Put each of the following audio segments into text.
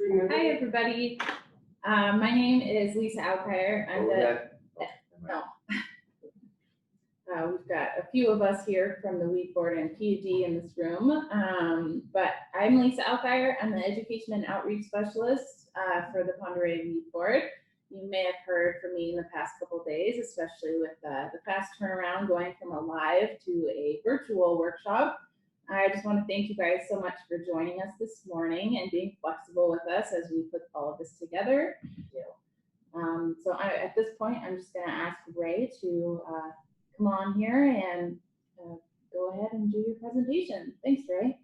Hi, everybody. My name is Lisa Alkire. I'm we've got a few of us here from the Weed Board and PUD in this room, but I'm Lisa Alkire. I'm the Education and Outreach Specialist for the Pend Oreille Weed Board. You may have heard from me in the past couple of days, especially with the fast turnaround going from a live to a virtual workshop. I just want to thank you guys so much for joining us this morning and being flexible with us as we put all of this together. At this point, I'm just going to ask Ray to come on here and go ahead and do your presentation. Thanks, Ray.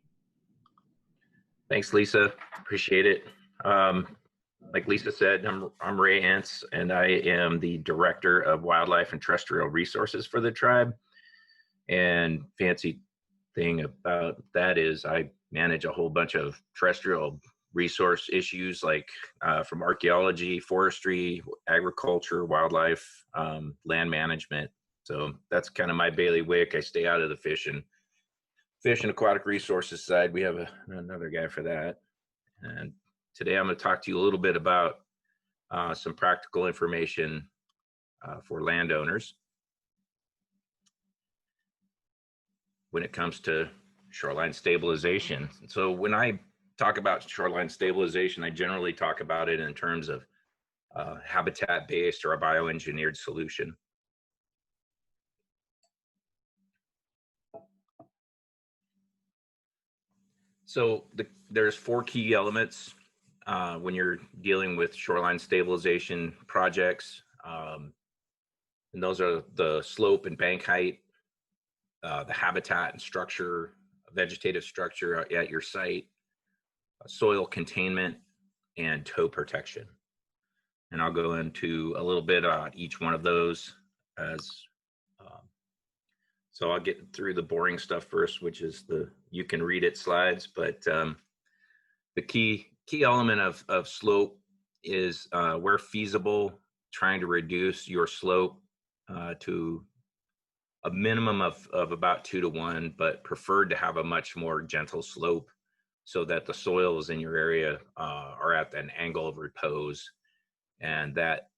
Thanks, Lisa. Appreciate it. Like Lisa said, I'm Ray Hance, and I am the Director of Wildlife and Terrestrial Resources for the tribe. And fancy thing about that is I manage a whole bunch of terrestrial resource issues like from archaeology, forestry, agriculture, wildlife, land management. So that's kind of my bailiwick. I stay out of the fish and aquatic resources side. We have another guy for that. And today I'm going to talk to you a little bit about some practical information for landowners when it comes to shoreline stabilization. So when I talk about shoreline stabilization, I generally talk about it in terms of habitat-based or a bioengineered solution. So there's 4 key elements when you're dealing with shoreline stabilization projects. And those are the slope and bank height, the habitat and structure, vegetative structure at your site, soil containment, and tow protection. And I'll go into a little bit on each one of those so I'll get through the boring stuff first, which is you can read it slides, but the key element of slope is where feasible, trying to reduce your slope to a minimum of about 2 to 1, but preferred to have a much more gentle slope so that the soils in your area are at an angle of repose and that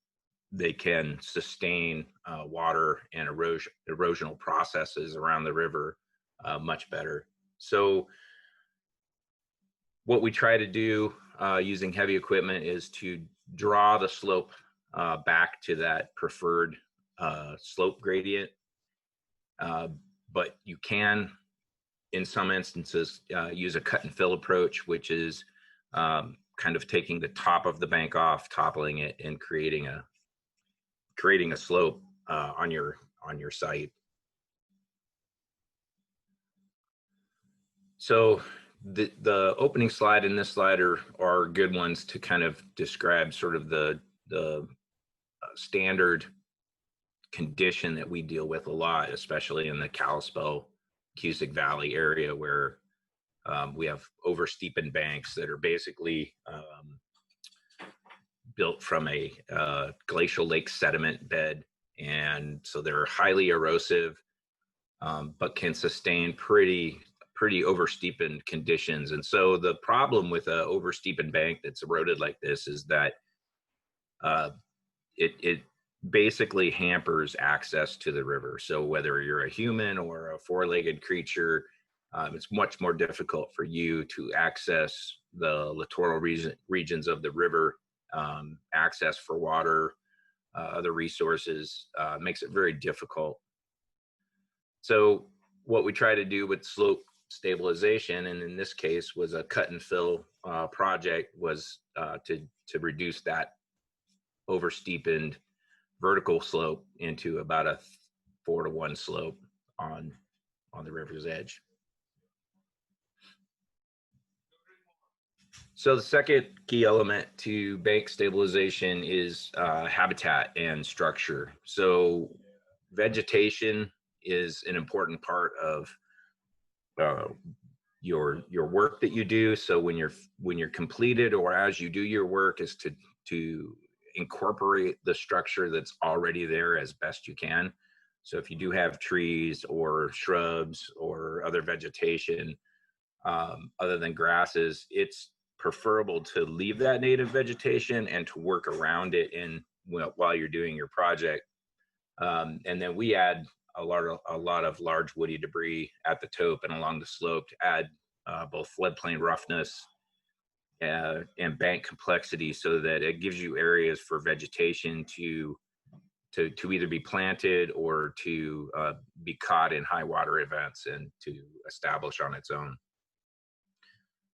they can sustain water and erosional processes around the river much better. So what we try to do using heavy equipment is to draw the slope back to that preferred slope gradient. But you can, in some instances, use a cut and fill approach, which is kind of taking the top of the bank off, toppling it, and creating a slope on your site. So the opening slide and this slide are good ones to kind of describe sort of the standard condition that we deal with a lot, especially in the Kalispell, Cusick Valley area, where we have oversteepened banks that are basically built from a glacial lake sediment bed, and so they're highly erosive, but can sustain pretty oversteepened conditions. And so the problem with a oversteepened bank that's eroded like this is that it basically hampers access to the river. So whether you're a human or a 4-legged creature, it's much more difficult for you to access the littoral regions of the river. Access for water, other resources, makes it very difficult. So what we try to do with slope stabilization, and in this case was a cut and fill project, was to reduce that oversteepened vertical slope into about a 4 to 1 slope on the river's edge. So the second key element to bank stabilization is habitat and structure. So vegetation is an important part of your work that you do. So when you're completed, or as you do your work, is to incorporate the structure that's already there as best you can. So if you do have trees or shrubs or other vegetation other than grasses, it's preferable to leave that native vegetation and to work around it while you're doing your project. And then we add a lot of large woody debris at the tope and along the slope to add both floodplain roughness and bank complexity, so that it gives you areas for vegetation to either be planted or to be caught in high water events and to establish on its own.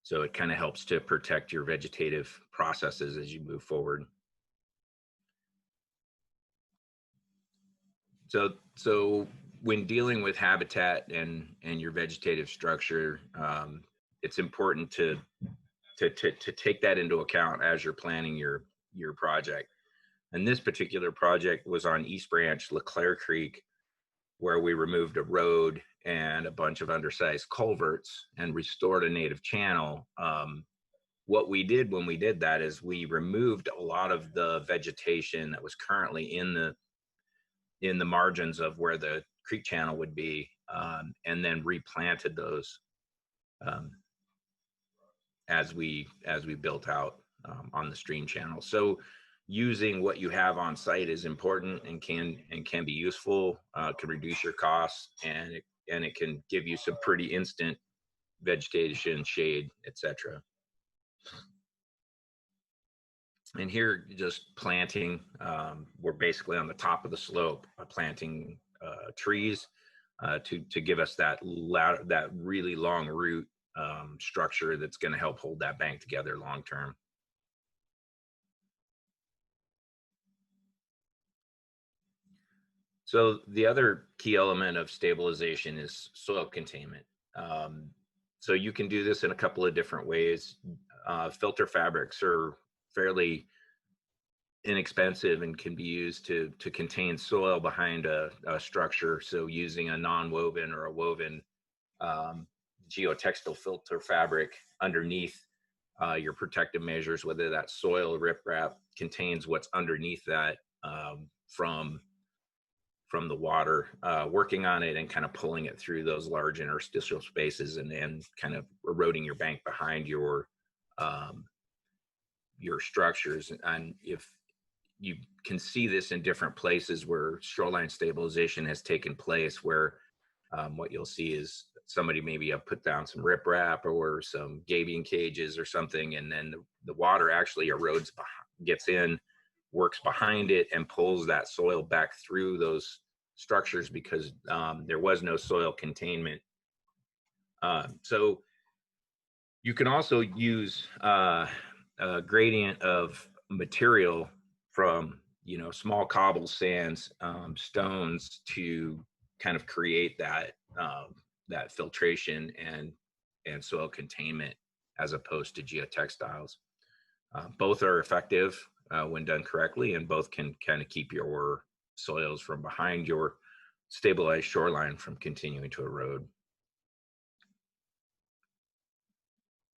So it kind of helps to protect your vegetative processes as you move forward. So when dealing with habitat and your vegetative structure, it's important to take that into account as you're planning your project. And this particular project was on East Branch, LeClaire Creek, where we removed a road and a bunch of undersized culverts and restored a native channel. What we did when we did that is we removed a lot of the vegetation that was currently in the margins of where the creek channel would be, and then replanted those as we built out on the stream channel. So using what you have on site is important and can be useful, can reduce your costs, and it can give you some pretty instant vegetation, shade, etc. And here, just planting, we're basically on the top of the slope, planting trees to give us that really long root structure that's going to help hold that bank together long term. So the other key element of stabilization is soil containment. So you can do this in a couple of different ways. Filter fabrics are fairly inexpensive and can be used to contain soil behind a structure. So using a non-woven or a woven geotextile filter fabric underneath your protective measures, whether that soil riprap contains what's underneath that from the water, working on it and kind of pulling it through those large interstitial spaces and kind of eroding your bank behind your structures. And if you can see this in different places where shoreline stabilization has taken place, where what you'll see is somebody maybe put down some riprap or some gabion cages or something, and then the water actually erodes, gets in, works behind it, and pulls that soil back through those structures because there was no soil containment. So you can also use a gradient of material from small cobbles, sands, stones to kind of create that filtration and soil containment as opposed to geotextiles. Both are effective when done correctly, and both can kind of keep your soils from behind your stabilized shoreline from continuing to erode.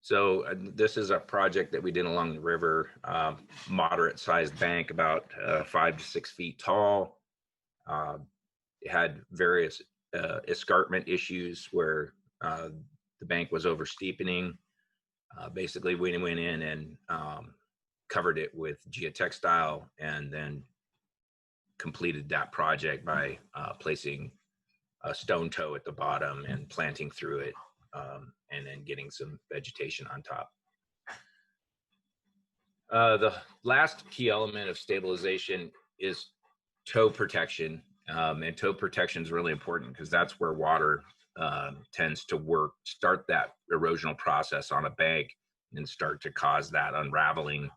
So this is a project that we did along the river, moderate sized bank, about 5 to 6 feet tall. It had various escarpment issues where the bank was over steepening. Basically, we went in and covered it with geotextile and then completed that project by placing a stone toe at the bottom and planting through it, and then getting some vegetation on top. The last key element of stabilization is toe protection. And toe protection is really important because that's where water tends to start that erosional process on a bank and start to cause that unraveling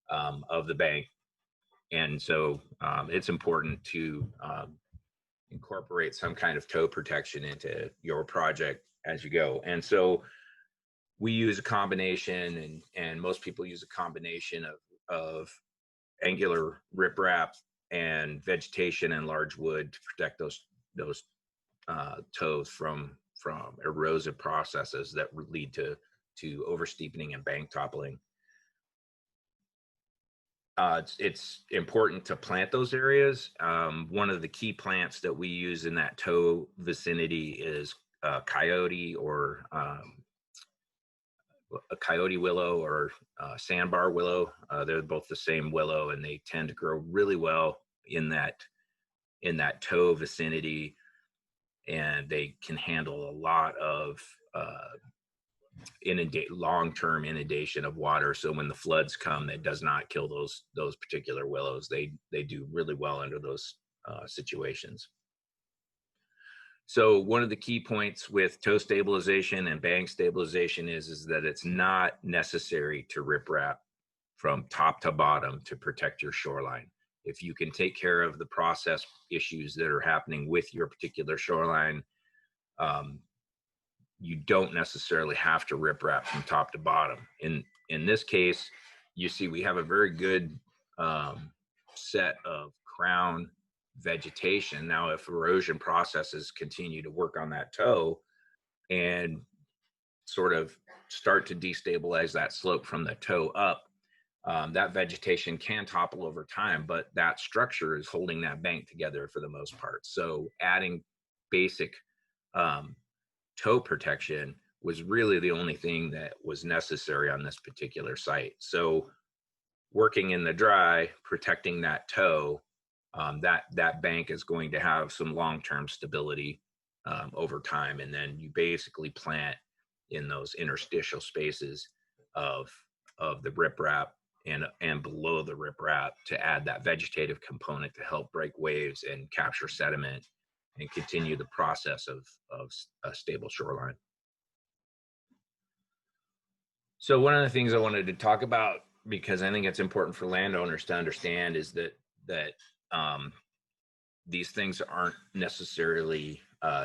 of the bank. And so it's important to incorporate some kind of toe protection into your project as you go. And so we use a combination, and most people use a combination of angular riprap and vegetation and large wood to protect those toes from erosive processes that lead to oversteepening and bank toppling. It's important to plant those areas. One of the key plants that we use in that toe vicinity is coyote, or a coyote willow or sandbar willow. They're both the same willow, and they tend to grow really well in that toe vicinity, and they can handle a lot of long-term inundation of water. So when the floods come, that does not kill those particular willows. They do really well under those situations. So one of the key points with toe stabilization and bank stabilization is that it's not necessary to riprap from top to bottom to protect your shoreline. If you can take care of the process issues that are happening with your particular shoreline, you don't necessarily have to riprap from top to bottom. In this case, you see we have a very good set of crown vegetation. Now, if erosion processes continue to work on that toe and sort of start to destabilize that slope from the toe up, that vegetation can topple over time, but that structure is holding that bank together for the most part. So adding basic toe protection was really the only thing that was necessary on this particular site. So working in the dry, protecting that toe, that bank is going to have some long-term stability over time. And then you basically plant in those interstitial spaces of the riprap and below the riprap to add that vegetative component to help break waves and capture sediment and continue the process of a stable shoreline. So one of the things I wanted to talk about, because I think it's important for landowners to understand, is that these things aren't necessarily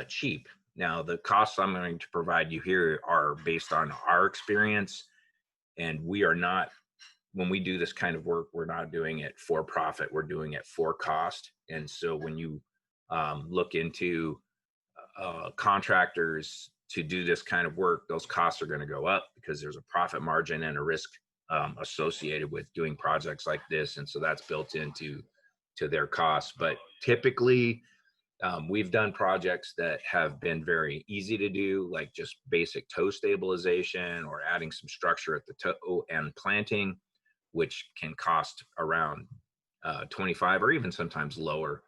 cheap. Now, the costs I'm going to provide you here are based on our experience, and we are not, when we do this kind of work, we're not doing it for profit, we're doing it for cost. And so when you look into contractors to do this kind of work, those costs are going to go up because there's a profit margin and a risk associated with doing projects like this. And so that's built into their costs. But typically, we've done projects that have been very easy to do, like just basic toe stabilization or adding some structure at the toe and planting, which can cost around 25 or even sometimes lower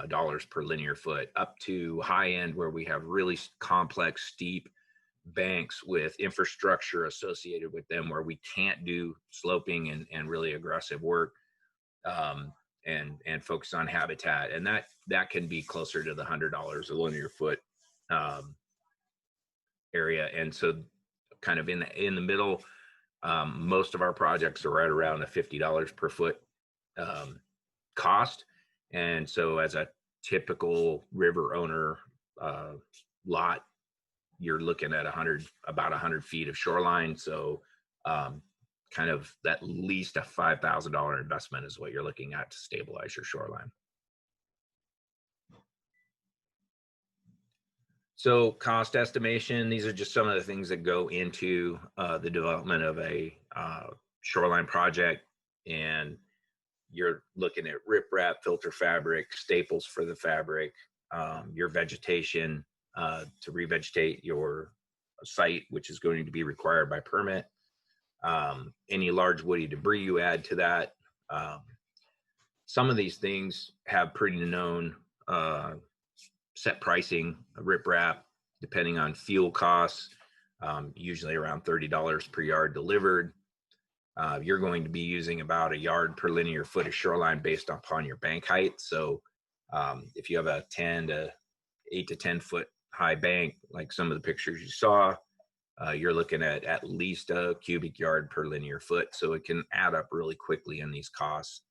dollars per linear foot, up to high end where we have really complex, steep banks with infrastructure associated with them where we can't do sloping and really aggressive work and focus on habitat. And that can be closer to the $100 a linear foot area. And so kind of in the middle, most of our projects are right around a $50 per foot cost. And so as a typical river owner lot, you're looking at about 100 feet of shoreline. So kind of at least a $5,000 investment is what you're looking at to stabilize your shoreline. So cost estimation, these are just some of the things that go into the development of a shoreline project. And you're looking at riprap, filter fabric, staples for the fabric, your vegetation to revegetate your site, which is going to be required by permit. Any large woody debris you add to that. Some of these things have pretty known set pricing. Riprap, depending on fuel costs, usually around $30 per yard delivered. You're going to be using about a yard per linear foot of shoreline based upon your bank height. So if you have a 8 to 10 foot high bank, like some of the pictures you saw, you're looking at least a cubic yard per linear foot. So it can add up really quickly in these costs.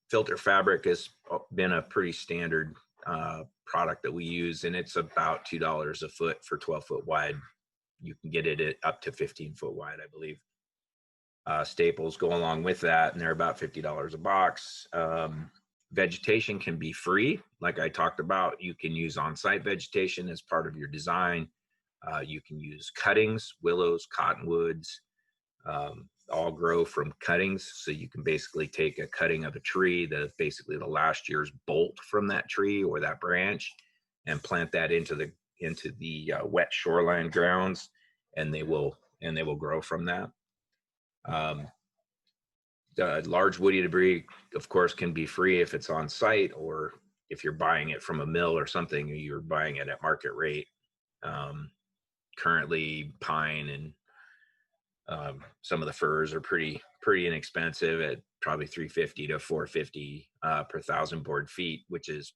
Filter fabric has been a pretty standard product that we use, and it's about $2 a foot for 12 foot wide. You can get it at up to 15 foot wide, I believe. Staples go along with that, and they're about $50 a box. Vegetation can be free. Like I talked about, you can use on-site vegetation as part of your design. You can use cuttings, willows, cottonwoods, all grow from cuttings. So you can basically take a cutting of a tree that is basically the last year's bolt from that tree or that branch and plant that into into the wet shoreline grounds, and they will grow from that. The large woody debris, of course, can be free if it's on site, or if you're buying it from a mill or something, you're buying it at market rate. Currently, pine and some of the firs are pretty inexpensive at probably $350 to $450 per 1,000 board feet, which is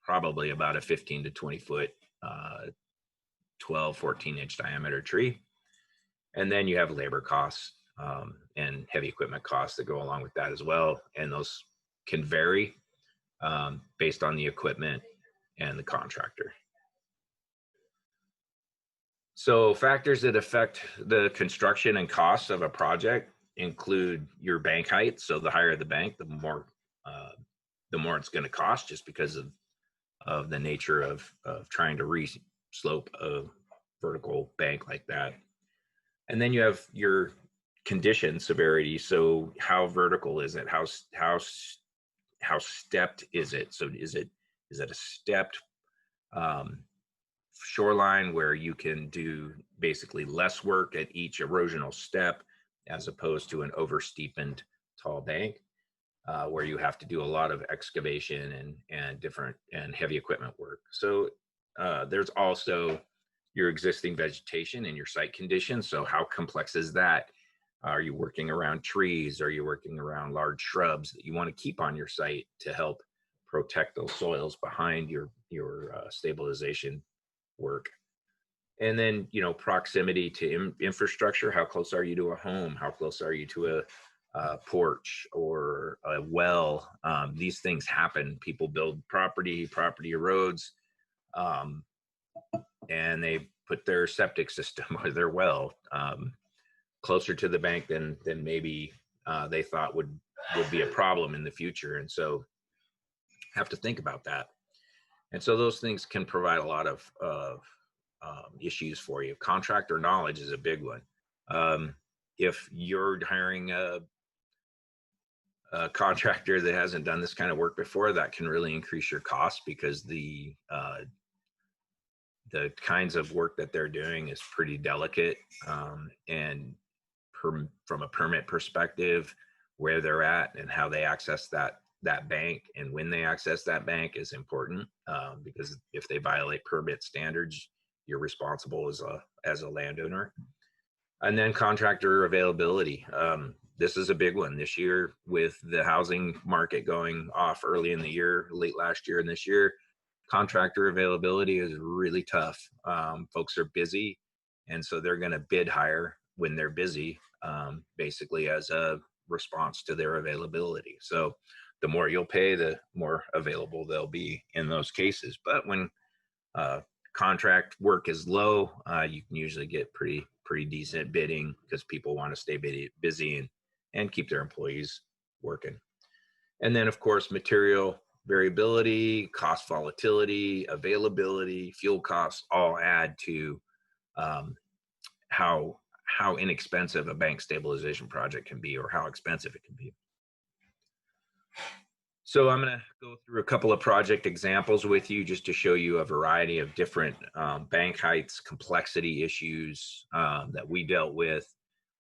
probably about a 15 to 20 foot, 12, 14-inch diameter tree. And then you have labor costs and heavy equipment costs that go along with that as well. And those can vary based on the equipment and the contractor. So factors that affect the construction and costs of a project include your bank height. So the higher the bank, the more it's going to cost, just because of the nature of trying to re-slope a vertical bank like that. And then you have your condition severity. So how vertical is it? How stepped is it? So is it a stepped shoreline where you can do basically less work at each erosional step, as opposed to an oversteepened tall bank where you have to do a lot of excavation and heavy equipment work. So there's also your existing vegetation and your site conditions. So how complex is that? Are you working around trees? Are you working around large shrubs that you want to keep on your site to help protect those soils behind your stabilization work? And then, proximity to infrastructure. How close are you to a home? How close are you to a porch or a well? These things happen. People build property erodes, and they put their septic system or their well closer to the bank than maybe they thought would be a problem in the future. And so have to think about that. And so those things can provide a lot of issues for you. Contractor knowledge is a big one. If you're hiring a contractor that hasn't done this kind of work before, that can really increase your costs, because the kinds of work that they're doing is pretty delicate, and from a permit perspective, where they're at and how they access that bank and when they access that bank is important, because if they violate permit standards, you're responsible as a landowner. And then contractor availability. This is a big one this year, with the housing market going off early in the year, late last year and this year. Contractor availability is really tough. Folks are busy, and so they're going to bid higher when they're busy, basically as a response to their availability. So the more you'll pay, the more available they'll be in those cases. But when contract work is low, you can usually get pretty decent bidding, because people want to stay busy and keep their employees working. And then, of course, material variability, cost volatility, availability, fuel costs all add to how inexpensive a bank stabilization project can be, or how expensive it can be. So I'm going to go through a couple of project examples with you, just to show you a variety of different bank heights, complexity issues that we dealt with,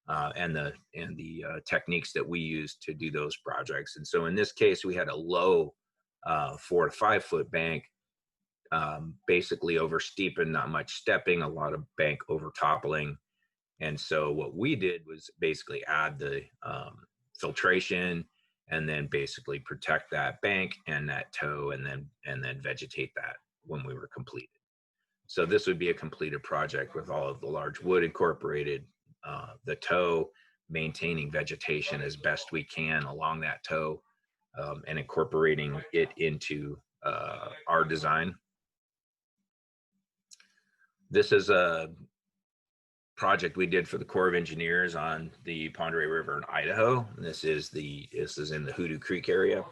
and the techniques that we used to do those projects. And so in this case, we had a low 4 to 5 foot bank, basically over steep and not much stepping, a lot of bank over toppling. And so what we did was basically add the filtration, and then basically protect that bank and that toe, and then vegetate that when we were completed. So this would be a completed project with all of the large wood incorporated, the toe, maintaining vegetation as best we can along that toe, and incorporating it into our design. This is a project we did for the Corps of Engineers on the Pend Oreille River in Idaho. This is in the Hoodoo Creek area.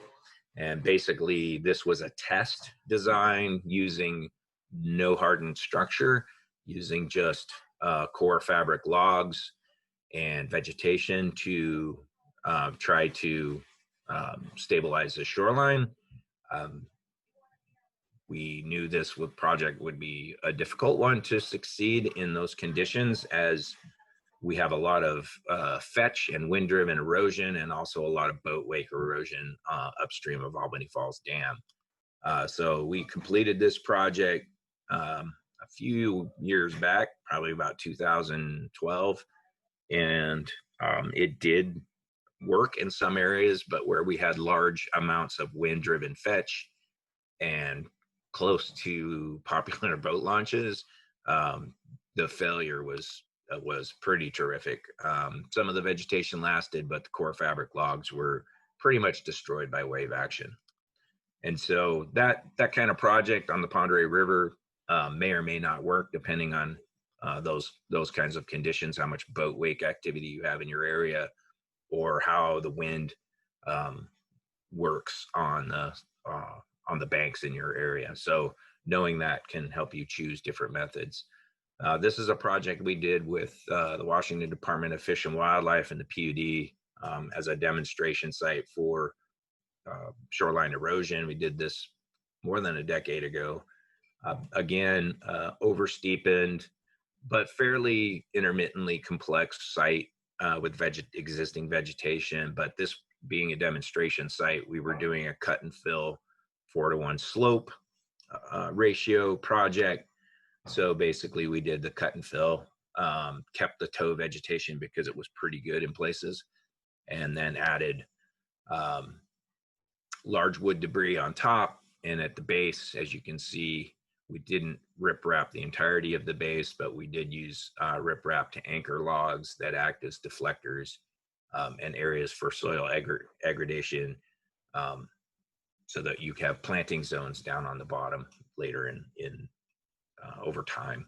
And basically this was a test design using no hardened structure, using just core fabric logs and vegetation to try to stabilize the shoreline. We knew this project would be a difficult one to succeed in those conditions, as we have a lot of fetch and wind-driven erosion, and also a lot of boat wake erosion upstream of Albany Falls Dam. So we completed this project a few years back, probably about 2012, and it did work in some areas, but where we had large amounts of wind-driven fetch and close to popular boat launches, the failure was pretty terrific. Some of the vegetation lasted, but the core fabric logs were pretty much destroyed by wave action. And so that kind of project on the Pend Oreille River may or may not work, depending on those kinds of conditions, how much boat wake activity you have in your area, or how the wind works on the banks in your area. So knowing that can help you choose different methods. This is a project we did with the Washington Department of Fish and Wildlife and the PUD as a demonstration site for shoreline erosion. We did this more than a decade ago. Again, oversteepened, but fairly intermittently complex site with existing vegetation. But this being a demonstration site, we were doing a cut and fill 4-to-1 slope ratio project. So basically we did the cut and fill, kept the tow vegetation because it was pretty good in places, and then added large wood debris on top. And at the base, as you can see, we didn't rip wrap the entirety of the base, but we did use rip wrap to anchor logs that act as deflectors and areas for soil aggradation, so that you have planting zones down on the bottom later in over time.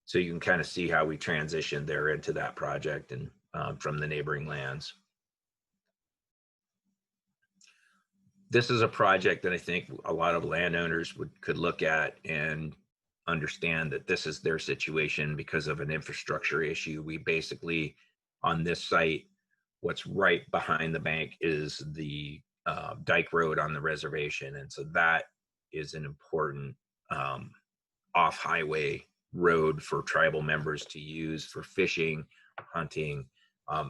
So you can kind of see how we transitioned there into that project and from the neighboring lands. This is a project that I think a lot of landowners could look at and understand that this is their situation because of an infrastructure issue. We basically, on this site, what's right behind the bank is the dike road on the reservation. And so that is an important off-highway road for tribal members to use for fishing, hunting,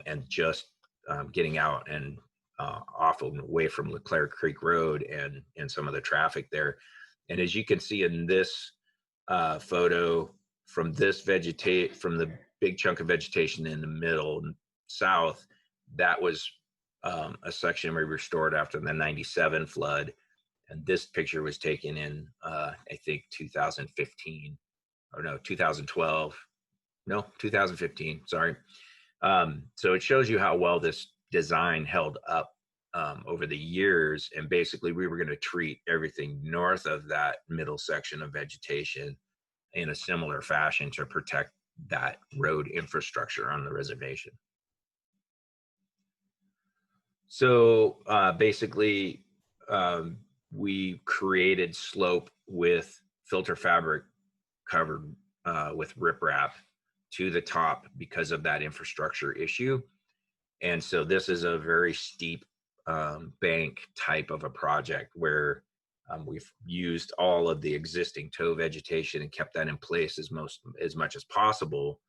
and just getting out and off and away from Leclerc Creek Road and some of the traffic there. And as you can see in this photo, from the big chunk of vegetation in the middle south, that was a section we restored after the '97 flood. And this picture was taken in, I think, 2015, or no, 2012, no, 2015, sorry. So it shows you how well this design held up over the years. And basically we were going to treat everything north of that middle section of vegetation in a similar fashion to protect that road infrastructure on the reservation. So basically we created slope with filter fabric covered with riprap to the top because of that infrastructure issue. And so this is a very steep bank type of a project where we've used all of the existing tow vegetation and kept that in place as much as possible,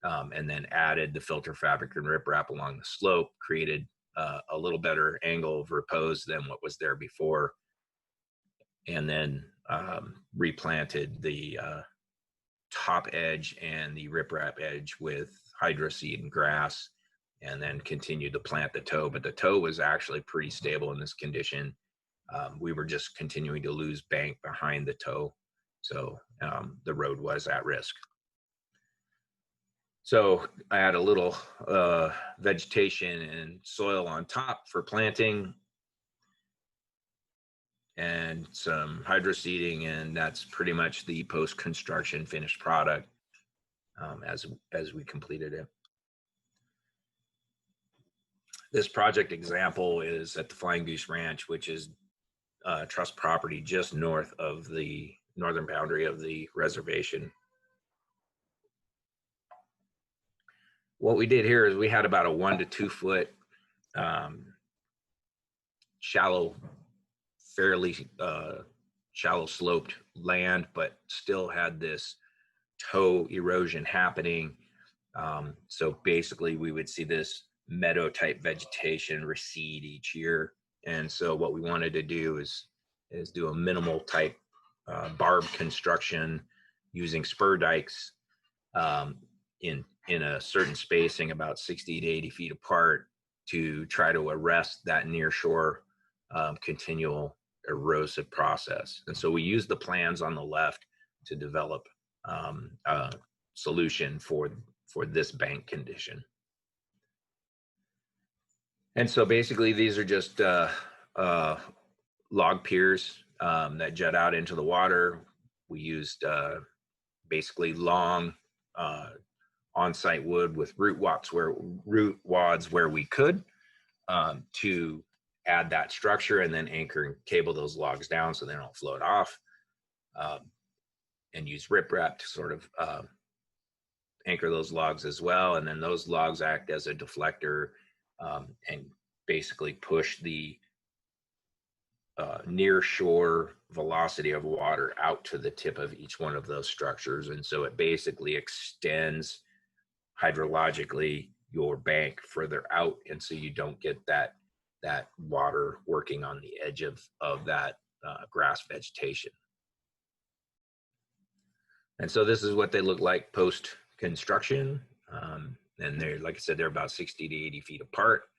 and then added the filter fabric and riprap along the slope, created a little better angle of repose than what was there before, and then replanted the top edge and the riprap edge with hydroseed and grass, and then continued to plant the tow. But the tow was actually pretty stable in this condition. We were just continuing to lose bank behind the tow, so the road was at risk. So I had a little vegetation and soil on top for planting, and some hydroseeding, and that's pretty much the post-construction finished product as we completed it. This project example is at the Flying Goose Ranch, which is trust property just north of the northern boundary of the reservation. What we did here is we had about a 1 to 2 foot shallow, fairly shallow sloped land, but still had this toe erosion happening. So basically we would see this meadow type vegetation recede each year. And so what we wanted to do is do a minimal type barb construction using spur dikes in a certain spacing about 60 to 80 feet apart to try to arrest that near shore continual erosive process. And so we used the plans on the left to develop a solution for this bank condition. And so basically these are just log piers that jut out into the water. We used basically long on-site wood with root wads where we could to add that structure, and then anchor and cable those logs down so they don't float off, and use riprap to sort of anchor those logs as well. And then those logs act as a deflector and basically push the near shore velocity of water out to the tip of each one of those structures. And so it basically extends hydrologically your bank further out, and so you don't get that water working on the edge of that grass vegetation. And so this is what they look like post construction. And they're, like I said, they're about 60 to 80 feet apart.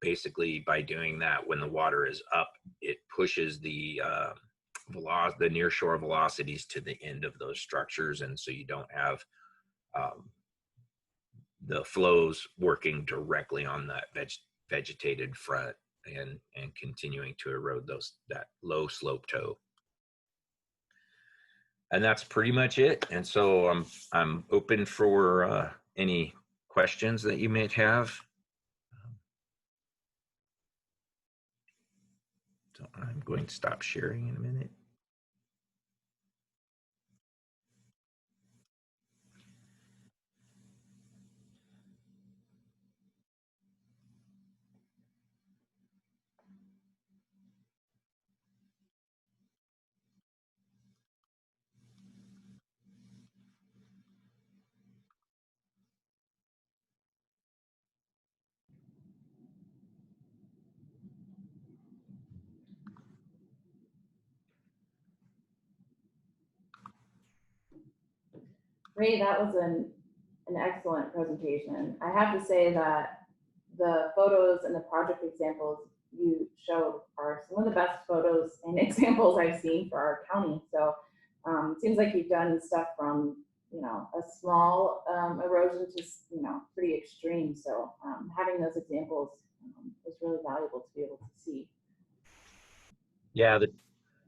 Basically, by doing that, when the water is up, it pushes the near shore velocities to the end of those structures, and so you don't have the flows working directly on that vegetated front and continuing to erode that low slope toe. And that's pretty much it. And so I'm open for any questions that you may have. So I'm going to stop sharing in a minute. Ray, that was an excellent presentation. I have to say that the photos and the project examples you showed are some of the best photos and examples I've seen for our county. So it seems like you've done stuff from, a small erosion to, pretty extreme. So having those examples was really valuable to be able to see. Yeah,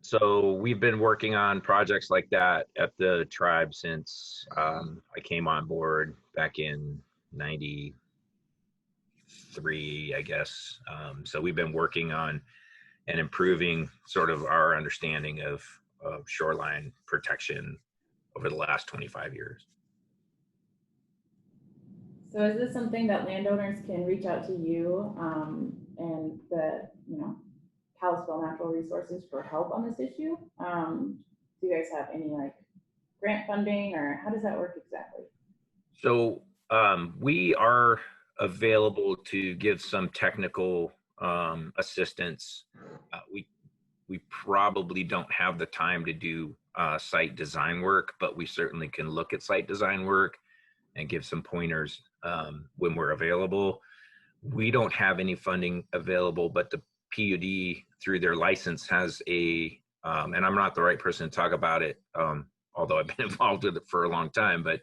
so we've been working on projects like that at the tribe since I came on board back in '93, I guess. So we've been working on and improving sort of our understanding of shoreline protection over the last 25 years. So is this something that landowners can reach out to you and the, Kalispell Natural Resources for help on this issue? Do you guys have any grant funding, or how does that work exactly? So we are available to give some technical assistance. We probably don't have the time to do site design work, but we certainly can look at site design work and give some pointers when we're available. We don't have any funding available, but the PUD through their license has and I'm not the right person to talk about it, although I've been involved with it for a long time, but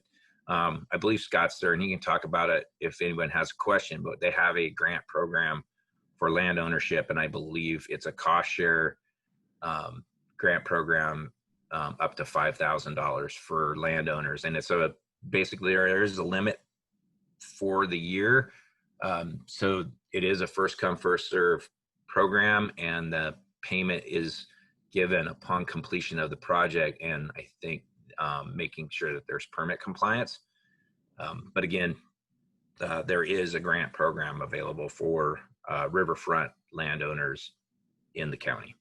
I believe Scott's there and he can talk about it if anyone has a question. But they have a grant program for land ownership, and I believe it's a cost share grant program up to $5,000 for landowners. And it's basically there is a limit for the year. So it is a first come, first serve program, and the payment is given upon completion of the project, and I think making sure that there's permit compliance. But again, there is a grant program available for riverfront landowners in the county.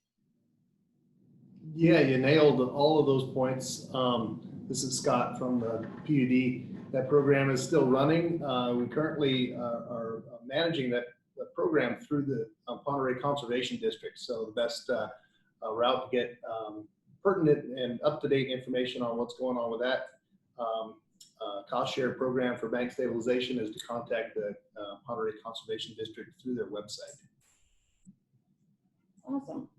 Yeah, you nailed all of those points. This is Scott from the PUD. That program is still running. We currently are managing the program through the Ponderay Conservation District. So the best route to get pertinent and up-to-date information on what's going on with that cost share program for bank stabilization is to contact the Ponderay Conservation District through their website. Awesome.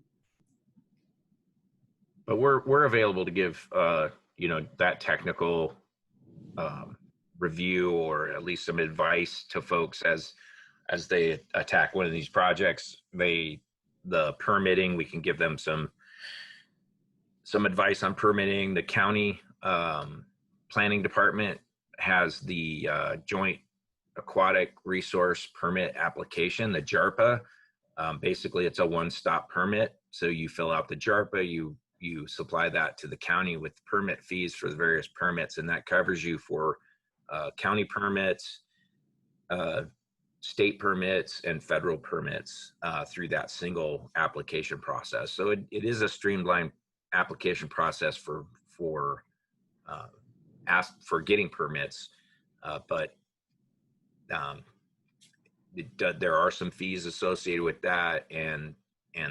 But we're available to give you know, that technical review, or at least some advice to folks as they attack one of these projects. The permitting, we can give them some advice on permitting. The county planning department has the joint aquatic resource permit application, the JARPA. Basically, it's a one-stop permit. So you fill out the JARPA, you supply that to the county with permit fees for the various permits, and that covers you for county permits, state permits, and federal permits through that single application process. So it is a streamlined application process for getting permits, but there are some fees associated with that, and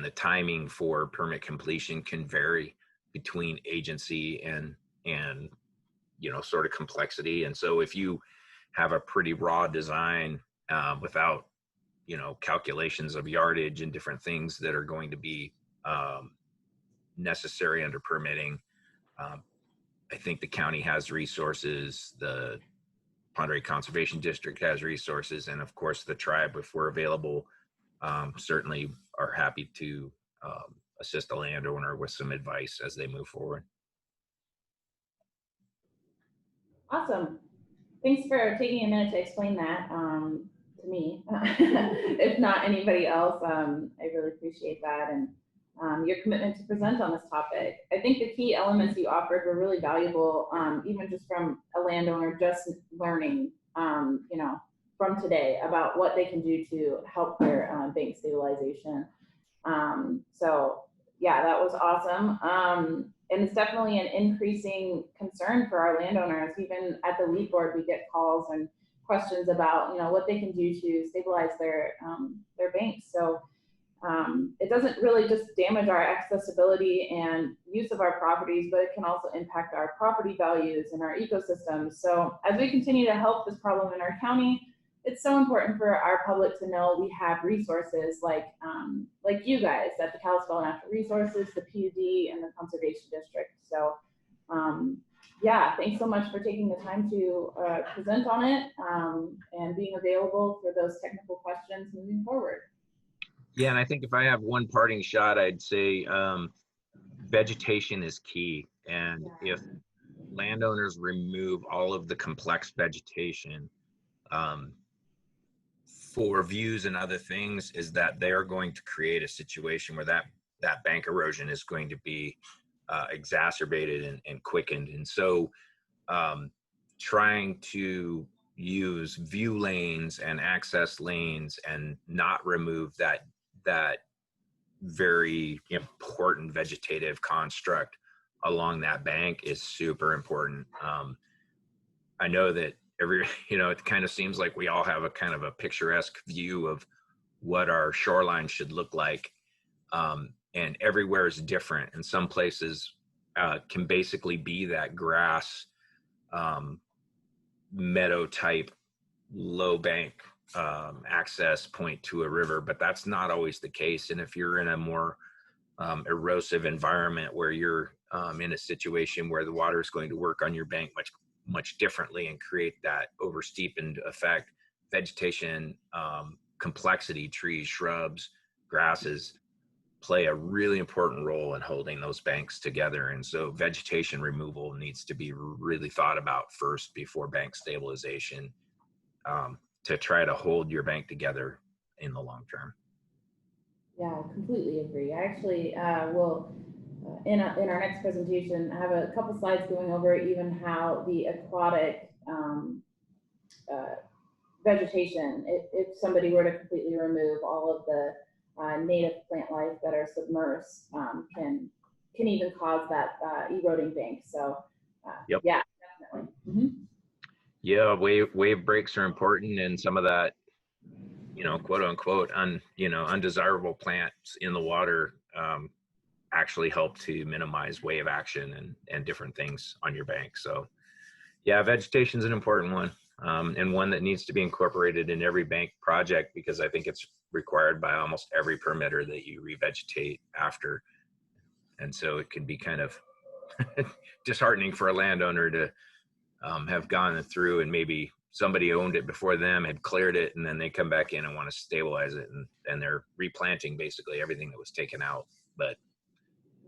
the timing for permit completion can vary between agency and you know, sort of complexity. And so if you have a pretty raw design without, you know, calculations of yardage and different things that are going to be necessary under permitting, I think the county has resources, the Ponderay Conservation District has resources, and of course the tribe, if we're available, certainly are happy to assist the landowner with some advice as they move forward. Awesome. Thanks for taking a minute to explain that to me, if not anybody else. I really appreciate that, and your commitment to present on this topic. I think the key elements you offered were really valuable, even just from a landowner just learning, you know, from today about what they can do to help their bank stabilization. So yeah, that was awesome. And it's definitely an increasing concern for our landowners. Even at the lead board, we get calls and questions about, you know, what they can do to stabilize their banks. So it doesn't really just damage our accessibility and use of our properties, but it can also impact our property values and our ecosystems. So as we continue to help this problem in our county, it's so important for our public to know we have resources like you guys at the Kalispell Natural Resources, the PUD, and the Conservation District. So yeah, thanks so much for taking the time to present on it and being available for those technical questions moving forward. Yeah, and I think if I have one parting shot, I'd say vegetation is key. And if landowners remove all of the complex vegetation for views and other things, is that they are going to create a situation where that bank erosion is going to be exacerbated and quickened. And so trying to use view lanes and access lanes and not remove that very important vegetative construct along that bank is super important. I know that it kind of seems like we all have a kind of a picturesque view of what our shoreline should look like. And everywhere is different. And some places can basically be that grass, meadow type, low bank access point to a river, but that's not always the case. And if you're in a more erosive environment where you're in a situation where the water is going to work on your bank much differently and create that oversteepened effect, vegetation, complexity, trees, shrubs, grasses play a really important role in holding those banks together. And so vegetation removal needs to be really thought about first before bank stabilization, to try to hold your bank together in the long term. Yeah, I completely agree. I actually will, in our next presentation, have a couple slides going over even how the aquatic vegetation, if somebody were to completely remove all of the native plant life that are submersed, can can even cause that eroding bank. So Yep. yeah, definitely. Mm-hmm. Yeah, wave breaks are important, and some of that, quote unquote, undesirable plants in the water actually help to minimize wave action and different things on your bank. So yeah, vegetation is an important one, and one that needs to be incorporated in every bank project, because I think it's required by almost every permitter that you revegetate after. And so it can be kind of disheartening for a landowner to have gone through, and maybe somebody owned it before them, had cleared it, and then they come back in and want to stabilize it, and they're replanting basically everything that was taken out. But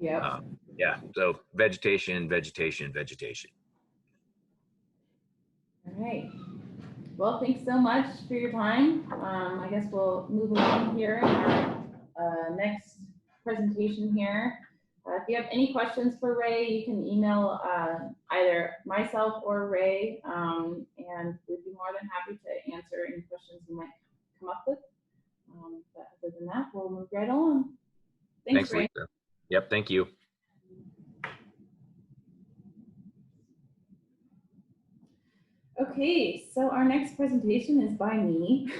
yeah. yeah, so vegetation. All right. Well, thanks so much for your time. I guess we'll move along here in our next presentation here. If you have any questions for Ray, you can email either myself or Ray, and we'd be more than happy to answer any questions you might come up with. But other than that, we'll move right on. Thanks, Ray. Lisa. Yep, thank you. Okay, so our next presentation is by me.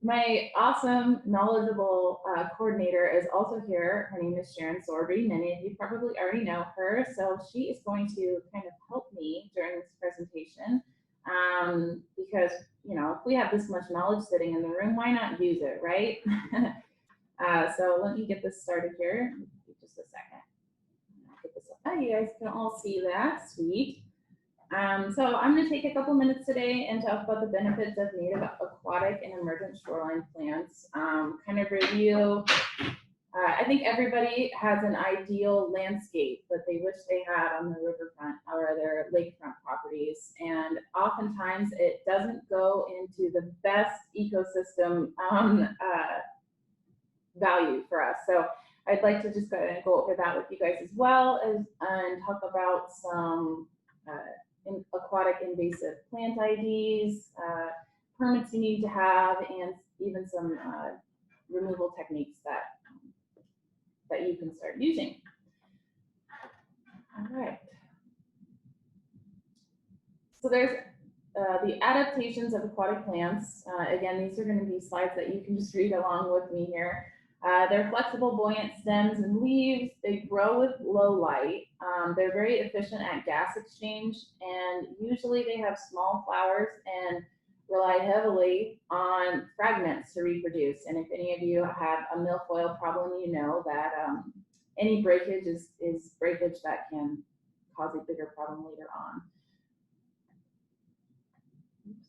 My awesome, knowledgeable coordinator is also here. Her name is Sharon Sorby. Many of you probably already know her. So she is going to kind of help me during this presentation, because, if we have this much knowledge sitting in the room, why not use it, right? So let me get this started here. Just a second. I'll get this up. Oh, you guys can all see that. Sweet. So I'm going to take a couple minutes today and talk about the benefits of native, aquatic, and emergent shoreline plants. Kind of review. I think everybody has an ideal landscape that they wish they had on their riverfront or their lakefront properties, and oftentimes it doesn't go into the best ecosystem value for us. So I'd like to just go over that with you guys as well and talk about some aquatic invasive plant IDs, permits you need to have, and even some removal techniques that you can start using. All right. So there's the adaptations of aquatic plants. Again, these are going to be slides that you can just read along with me here. They're flexible, buoyant stems and leaves. They grow with low light. They're very efficient at gas exchange, and usually they have small flowers and rely heavily on fragments to reproduce. And if any of you have a milfoil problem, you know that any breakage is breakage that can cause a bigger problem later on. Oops.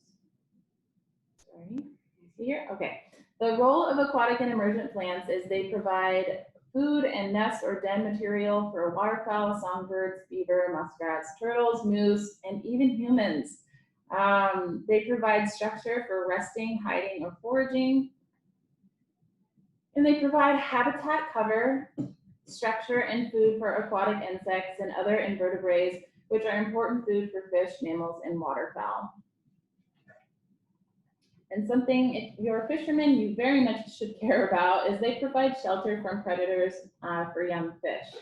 Sorry, here, okay. The role of aquatic and emergent plants is they provide food and nest or den material for waterfowl, songbirds, beaver, muskrats, turtles, moose, and even humans. They provide structure for resting, hiding, or foraging. And they provide habitat cover, structure, and food for aquatic insects and other invertebrates, which are important food for fish, mammals, and waterfowl. And something, if you're a fisherman, you very much should care about is they provide shelter from predators for young fish.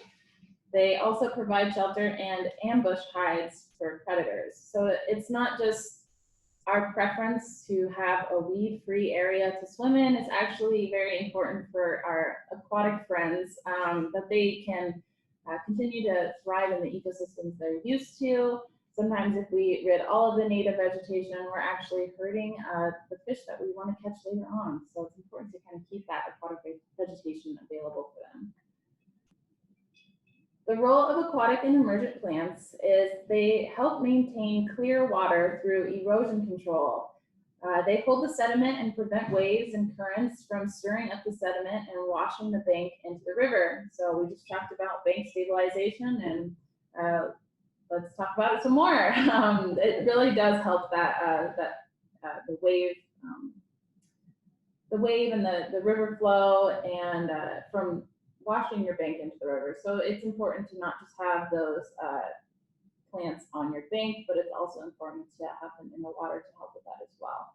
They also provide shelter and ambush hides for predators. So it's not just our preference to have a weed-free area to swim in. It's actually very important for our aquatic friends that they can continue to thrive in the ecosystems they're used to. Sometimes if we rid all of the native vegetation, we're actually hurting the fish that we want to catch later on. So it's important to kind of keep that aquatic vegetation available for them. The role of aquatic and emergent plants is they help maintain clear water through erosion control. They hold the sediment and prevent waves and currents from stirring up the sediment and washing the bank into the river. So we just talked about bank stabilization, and let's talk about it some more. It really does help that the wave and the river flow and from washing your bank into the river. So it's important to not just have those plants on your bank, but it's also important to have them in the water to help with that as well.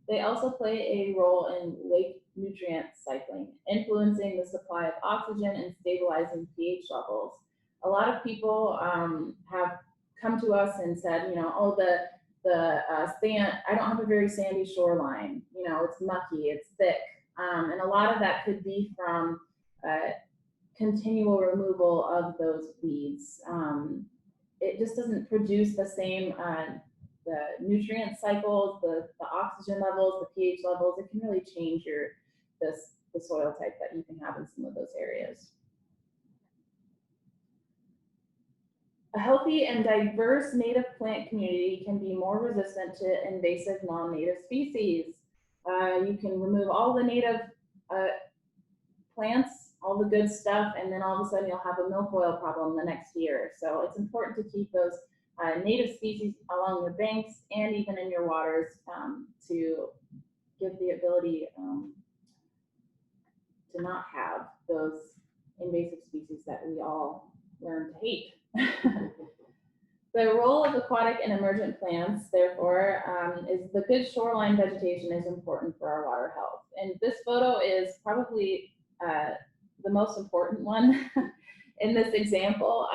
They also play a role in lake nutrient cycling, influencing the supply of oxygen and stabilizing pH levels. A lot of people have come to us and said, you know, oh, sand, I don't have a very sandy shoreline. You know, it's mucky, it's thick. And a lot of that could be from continual removal of those weeds. It just doesn't produce the same the nutrient cycles, the oxygen levels, the pH levels. It can really change the soil type that you can have in some of those areas. A healthy and diverse native plant community can be more resistant to invasive non-native species. You can remove all the native plants, all the good stuff, and then all of a sudden you'll have a milfoil problem the next year. So it's important to keep those native species along your banks and even in your waters to give the ability to not have those invasive species that we all learn to hate. The role of aquatic and emergent plants, therefore, is the good shoreline vegetation is important for our water health. And this photo is probably the most important one in this example.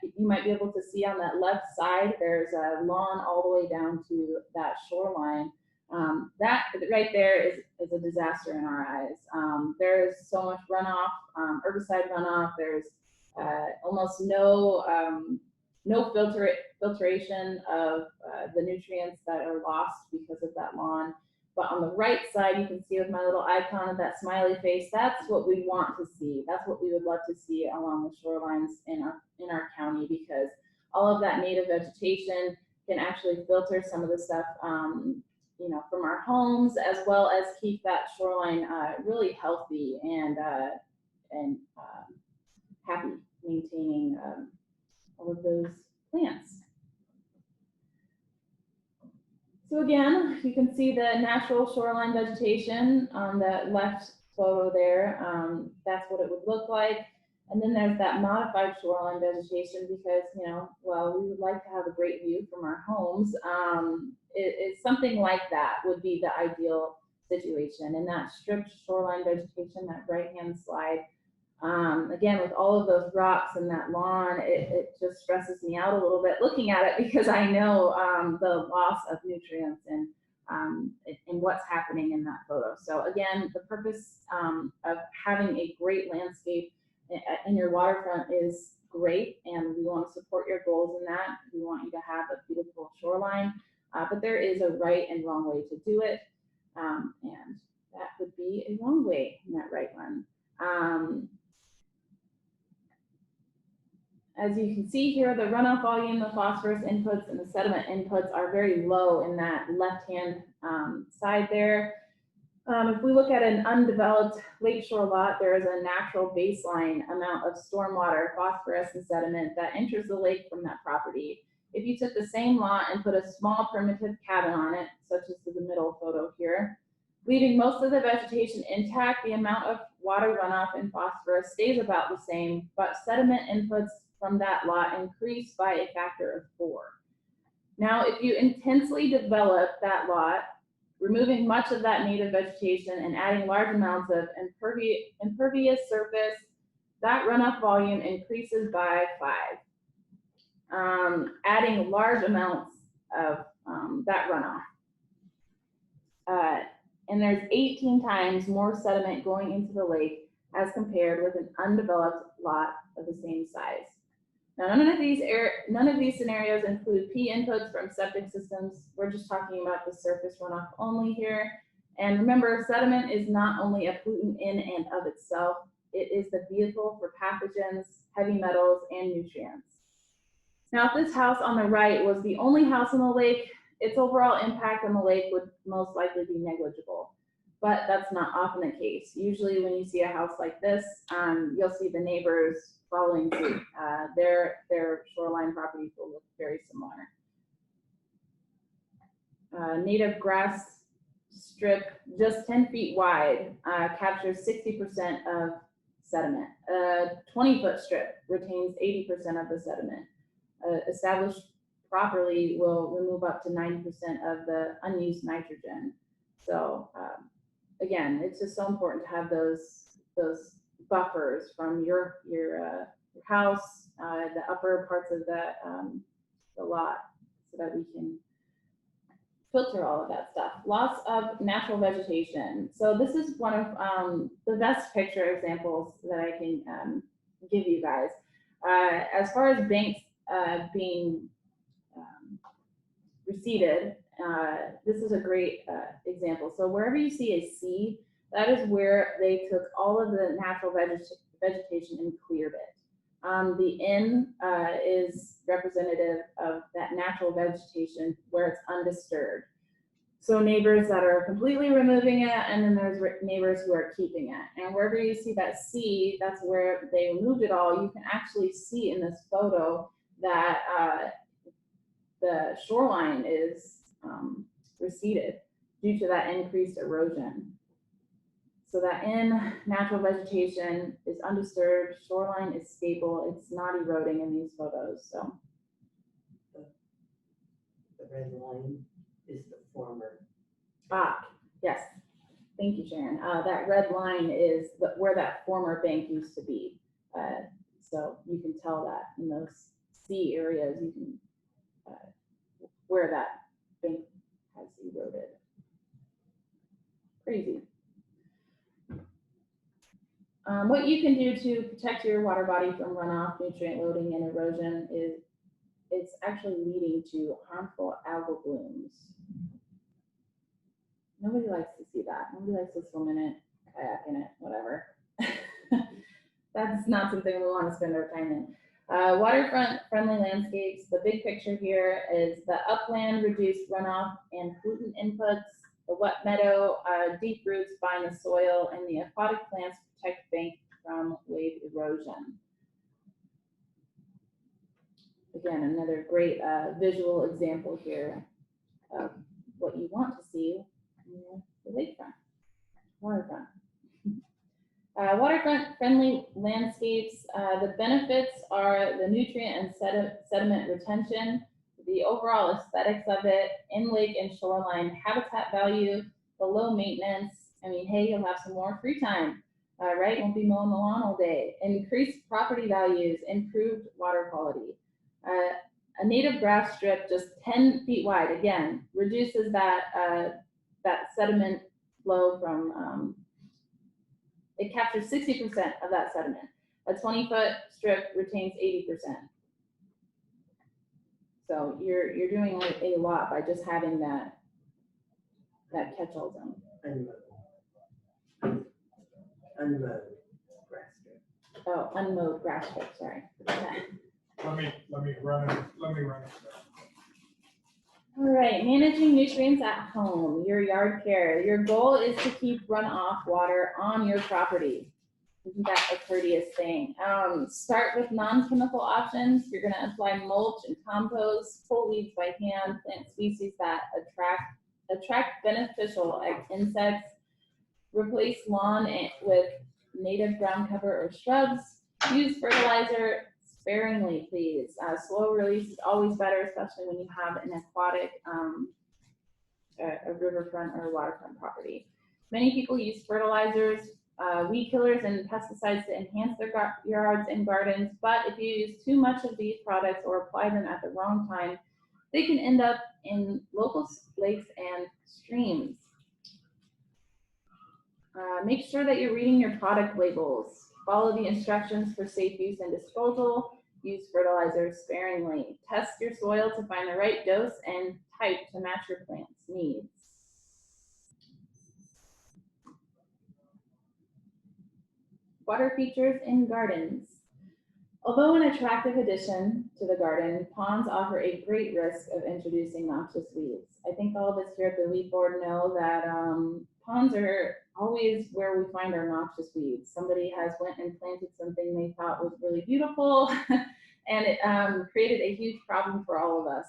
You might be able to see on that left side, there's a lawn all the way down to that shoreline. That right there is a disaster in our eyes. There's so much runoff, herbicide runoff. There's almost no filtration of the nutrients that are lost because of that lawn. But on the right side, you can see with my little icon of that smiley face, that's what we want to see. That's what we would love to see along the shorelines in our county, because all of that native vegetation can actually filter some of the stuff you know, from our homes, as well as keep that shoreline really healthy and happy, maintaining all of those plants. So again, you can see the natural shoreline vegetation on the left photo there. That's what it would look like. And then there's that modified shoreline vegetation because, you know, well, we would like to have a great view from our homes. It's something like that would be the ideal situation. And that stripped shoreline vegetation, that right-hand slide, again, with all of those rocks and that lawn, it just stresses me out a little bit looking at it, because I know the loss of nutrients and what's happening in that photo. So again, the purpose of having a great landscape in your waterfront is great, and we want to support your goals in that. We want you to have a beautiful shoreline, but there is a right and wrong way to do it, and that would be a wrong way, not right one. As you can see here, the runoff volume, the phosphorus inputs, and the sediment inputs are very low in that left-hand side there. If we look at an undeveloped lakeshore lot, there is a natural baseline amount of stormwater, phosphorus, and sediment that enters the lake from that property. If you took the same lot and put a small primitive cabin on it, such as the middle photo here, leaving most of the vegetation intact, the amount of water runoff and phosphorus stays about the same, but sediment inputs from that lot increase by a factor of 4. Now, if you intensely develop that lot, removing much of that native vegetation and adding large amounts of impervious surface, that runoff volume increases by 5. Adding large amounts of that runoff. And there's 18 times more sediment going into the lake as compared with an undeveloped lot of the same size. Now, none of these scenarios include P inputs from septic systems. We're just talking about the surface runoff only here. And remember, sediment is not only a pollutant in and of itself, it is the vehicle for pathogens, heavy metals, and nutrients. Now, if this house on the right was the only house on the lake, its overall impact on the lake would most likely be negligible. But that's not often the case. Usually when you see a house like this, you'll see the neighbors following suit. Their shoreline properties will look very similar. Native grass strip, just 10 feet wide, captures 60% of sediment. A 20-foot strip retains 80% of the sediment. Established properly will remove up to 90% of the unused nitrogen. So again, it's just so important to have those buffers from your house, the upper parts of the lot, so that we can filter all of that stuff. Loss of natural vegetation. So this is one of the best picture examples that I can give you guys. As far as banks being receded, this is a great example. So wherever you see a C, that is where they took all of the natural vegetation and cleared it. The N is representative of that natural vegetation where it's undisturbed. So neighbors that are completely removing it, and then there's neighbors who are keeping it. And wherever you see that C, that's where they removed it all. You can actually see in this photo that the shoreline is receded due to that increased erosion. So that in natural vegetation is undisturbed, shoreline is stable, it's not eroding in these photos. So the red line is the former. Yes, thank you, Sharon. That red line is where that former bank used to be. So you can tell that in those C areas, you can where that bank has eroded. Crazy. What you can do to protect your water body from runoff, nutrient loading, and erosion is it's actually leading to harmful algal blooms. Nobody likes to see that. Nobody likes to swim in it, kayak in it, whatever. That's not something we want to spend our time in. Waterfront friendly landscapes. The big picture here is the upland reduced runoff and pollutant inputs. The wet meadow, deep roots bind the soil, and the aquatic plants protect bank from wave erosion. Again, another great visual example here of what you want to see in the lakefront, waterfront. Waterfront friendly landscapes, the benefits are the nutrient and sediment retention, the overall aesthetics of it, in lake and shoreline habitat value, the low maintenance. I mean, hey, you'll have some more free time, right? Won't be mowing the lawn all day. Increased property values, improved water quality. A native grass strip just 10 feet wide, again, reduces that, that sediment flow from, it captures 60% of that sediment. A 20-foot strip retains 80%. So you're doing a lot by just having that catch-all zone. Unmowed grass strip. Oh, unmowed grass strip. Sorry. Let me run it. All right, managing nutrients at home, your yard care. Your goal is to keep runoff water on your property. Isn't that a courteous thing? Start with non-chemical options. You're going to apply mulch and compost, pull weeds by hand, plant species that attract beneficial insects, replace lawn with native ground cover or shrubs, use fertilizer sparingly, please. Slow release is always better, especially when you have an aquatic, a riverfront or waterfront property. Many people use fertilizers, weed killers, and pesticides to enhance their yards and gardens, but if you use too much of these products or apply them at the wrong time, they can end up in local lakes and streams. Make sure that you're reading your product labels. Follow the instructions for safe use and disposal. Use fertilizer sparingly. Test your soil to find the right dose and type to match your plant's needs. Water features in gardens. Although an attractive addition to the garden, ponds offer a great risk of introducing noxious weeds. I think all of us here at the weed board know that ponds are always where we find our noxious weeds. Somebody has went and planted something they thought was really beautiful and it created a huge problem for all of us.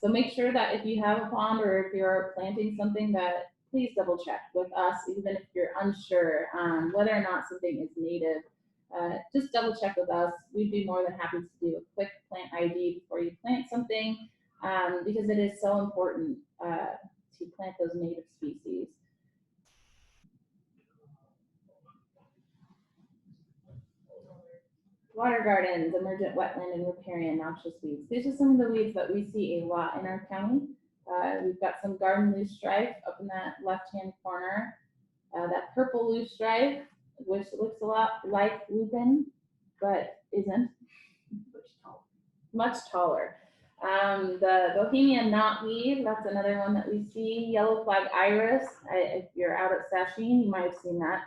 So make sure that if you have a pond or if you're planting something, that please double check with us, even if you're unsure whether or not something is native. Just double check with us. We'd be more than happy to do a quick plant ID before you plant something, because it is so important to plant those native species. water gardens, emergent wetland and riparian noxious weeds. These are some of the weeds that we see a lot in our county. We've got some garden loosestrife up in that left-hand corner. That purple loosestrife, which looks a lot like lupin, but isn't. Much taller. The Bohemian knotweed, that's another one that we see. Yellow flag iris, if you're out at Sasheen, you might have seen that.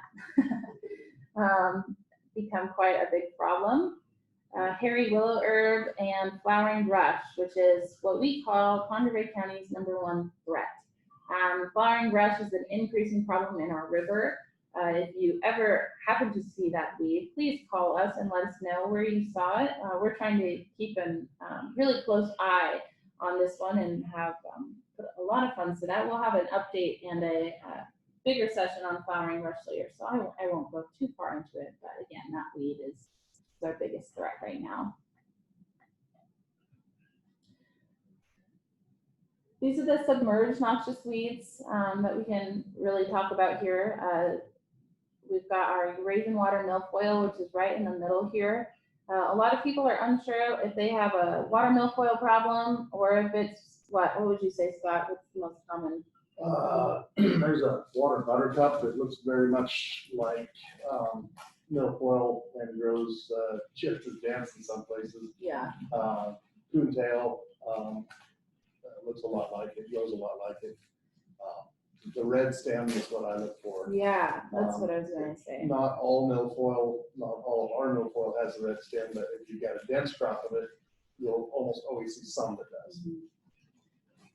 Become quite a big problem. Hairy willow herb and flowering brush, which is what we call Pend Oreille County's #1 threat. Flowering brush is an increasing problem in our river. If you ever happen to see that weed, please call us and let us know where you saw it. We're trying to keep a really close eye on this one and have put a lot of funds to that. We'll have an update and a bigger session on flowering brush later, so I won't go too far into it. But again, that weed is our biggest threat right now. These are the submerged noxious weeds that we can really talk about here. We've got our Eurasian water milfoil, which is right in the middle here. A lot of people are unsure if they have a water milfoil problem or if it's what would you say, Scott? What's the most common? There's a water buttercup that looks very much like milfoil and grows just as dense in some places. Yeah. Coontail looks a lot like it, grows a lot like it. The red stem is what I look for. Yeah, that's what I was going to say. Not all milfoil, not all of our milfoil has a red stem, but if you've got a dense crop of it, you'll almost always see some that does.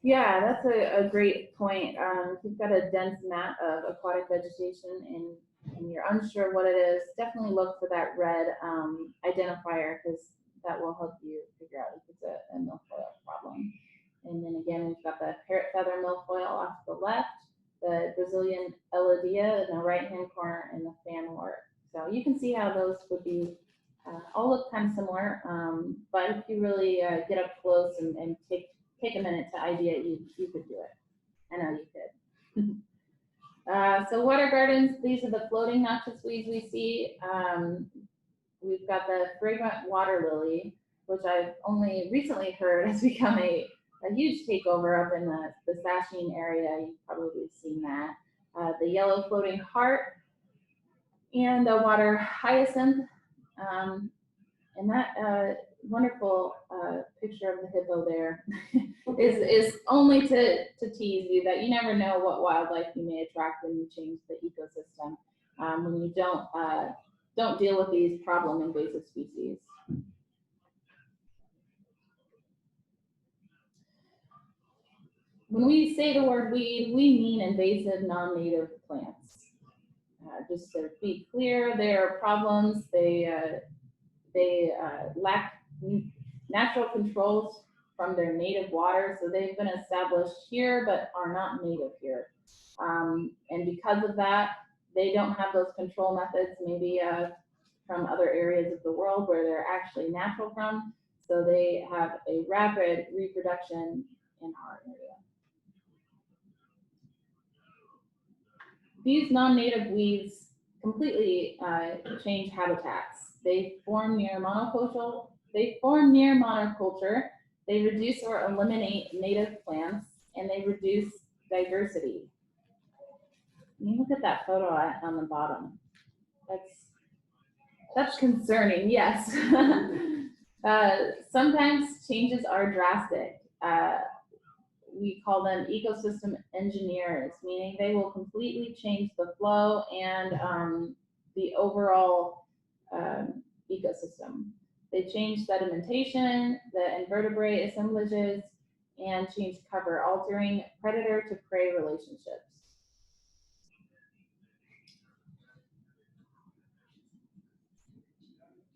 Yeah, that's a great point. If you've got a dense mat of aquatic vegetation and you're unsure what it is, definitely look for that red identifier, because that will help you figure out if it's a milfoil problem. And then again, we've got the parrot feather milfoil off to the left, the Brazilian elodea in the right-hand corner, and the fanwort. So you can see how those would be all look kind of similar, but if you really get up close and take a minute to ID it, you could do it. I know you could. So water gardens, these are the floating noxious weeds we see. We've got the fragrant water lily, which I've only recently heard has become a huge takeover up in the Sasheen area. You've probably seen that. The yellow floating heart and the water hyacinth. And that wonderful picture of the hippo there is only to tease you that you never know what wildlife you may attract when you change the ecosystem, when you don't deal with these problem invasive species. When we say the word weed, we mean invasive non-native plants. Just to be clear, there are problems. They lack natural controls from their native water, so they've been established here but are not native here. And because of that, they don't have those control methods maybe from other areas of the world where they're actually natural from, so they have a rapid reproduction in our area. These non-native weeds completely change habitats. They form near monoculture. They reduce or eliminate native plants, and they reduce diversity. You look at that photo on the bottom. That's concerning. Yes. Sometimes changes are drastic. We call them ecosystem engineers, meaning they will completely change the flow and the overall ecosystem. They change sedimentation, the invertebrate assemblages, and change cover, altering predator to prey relationships.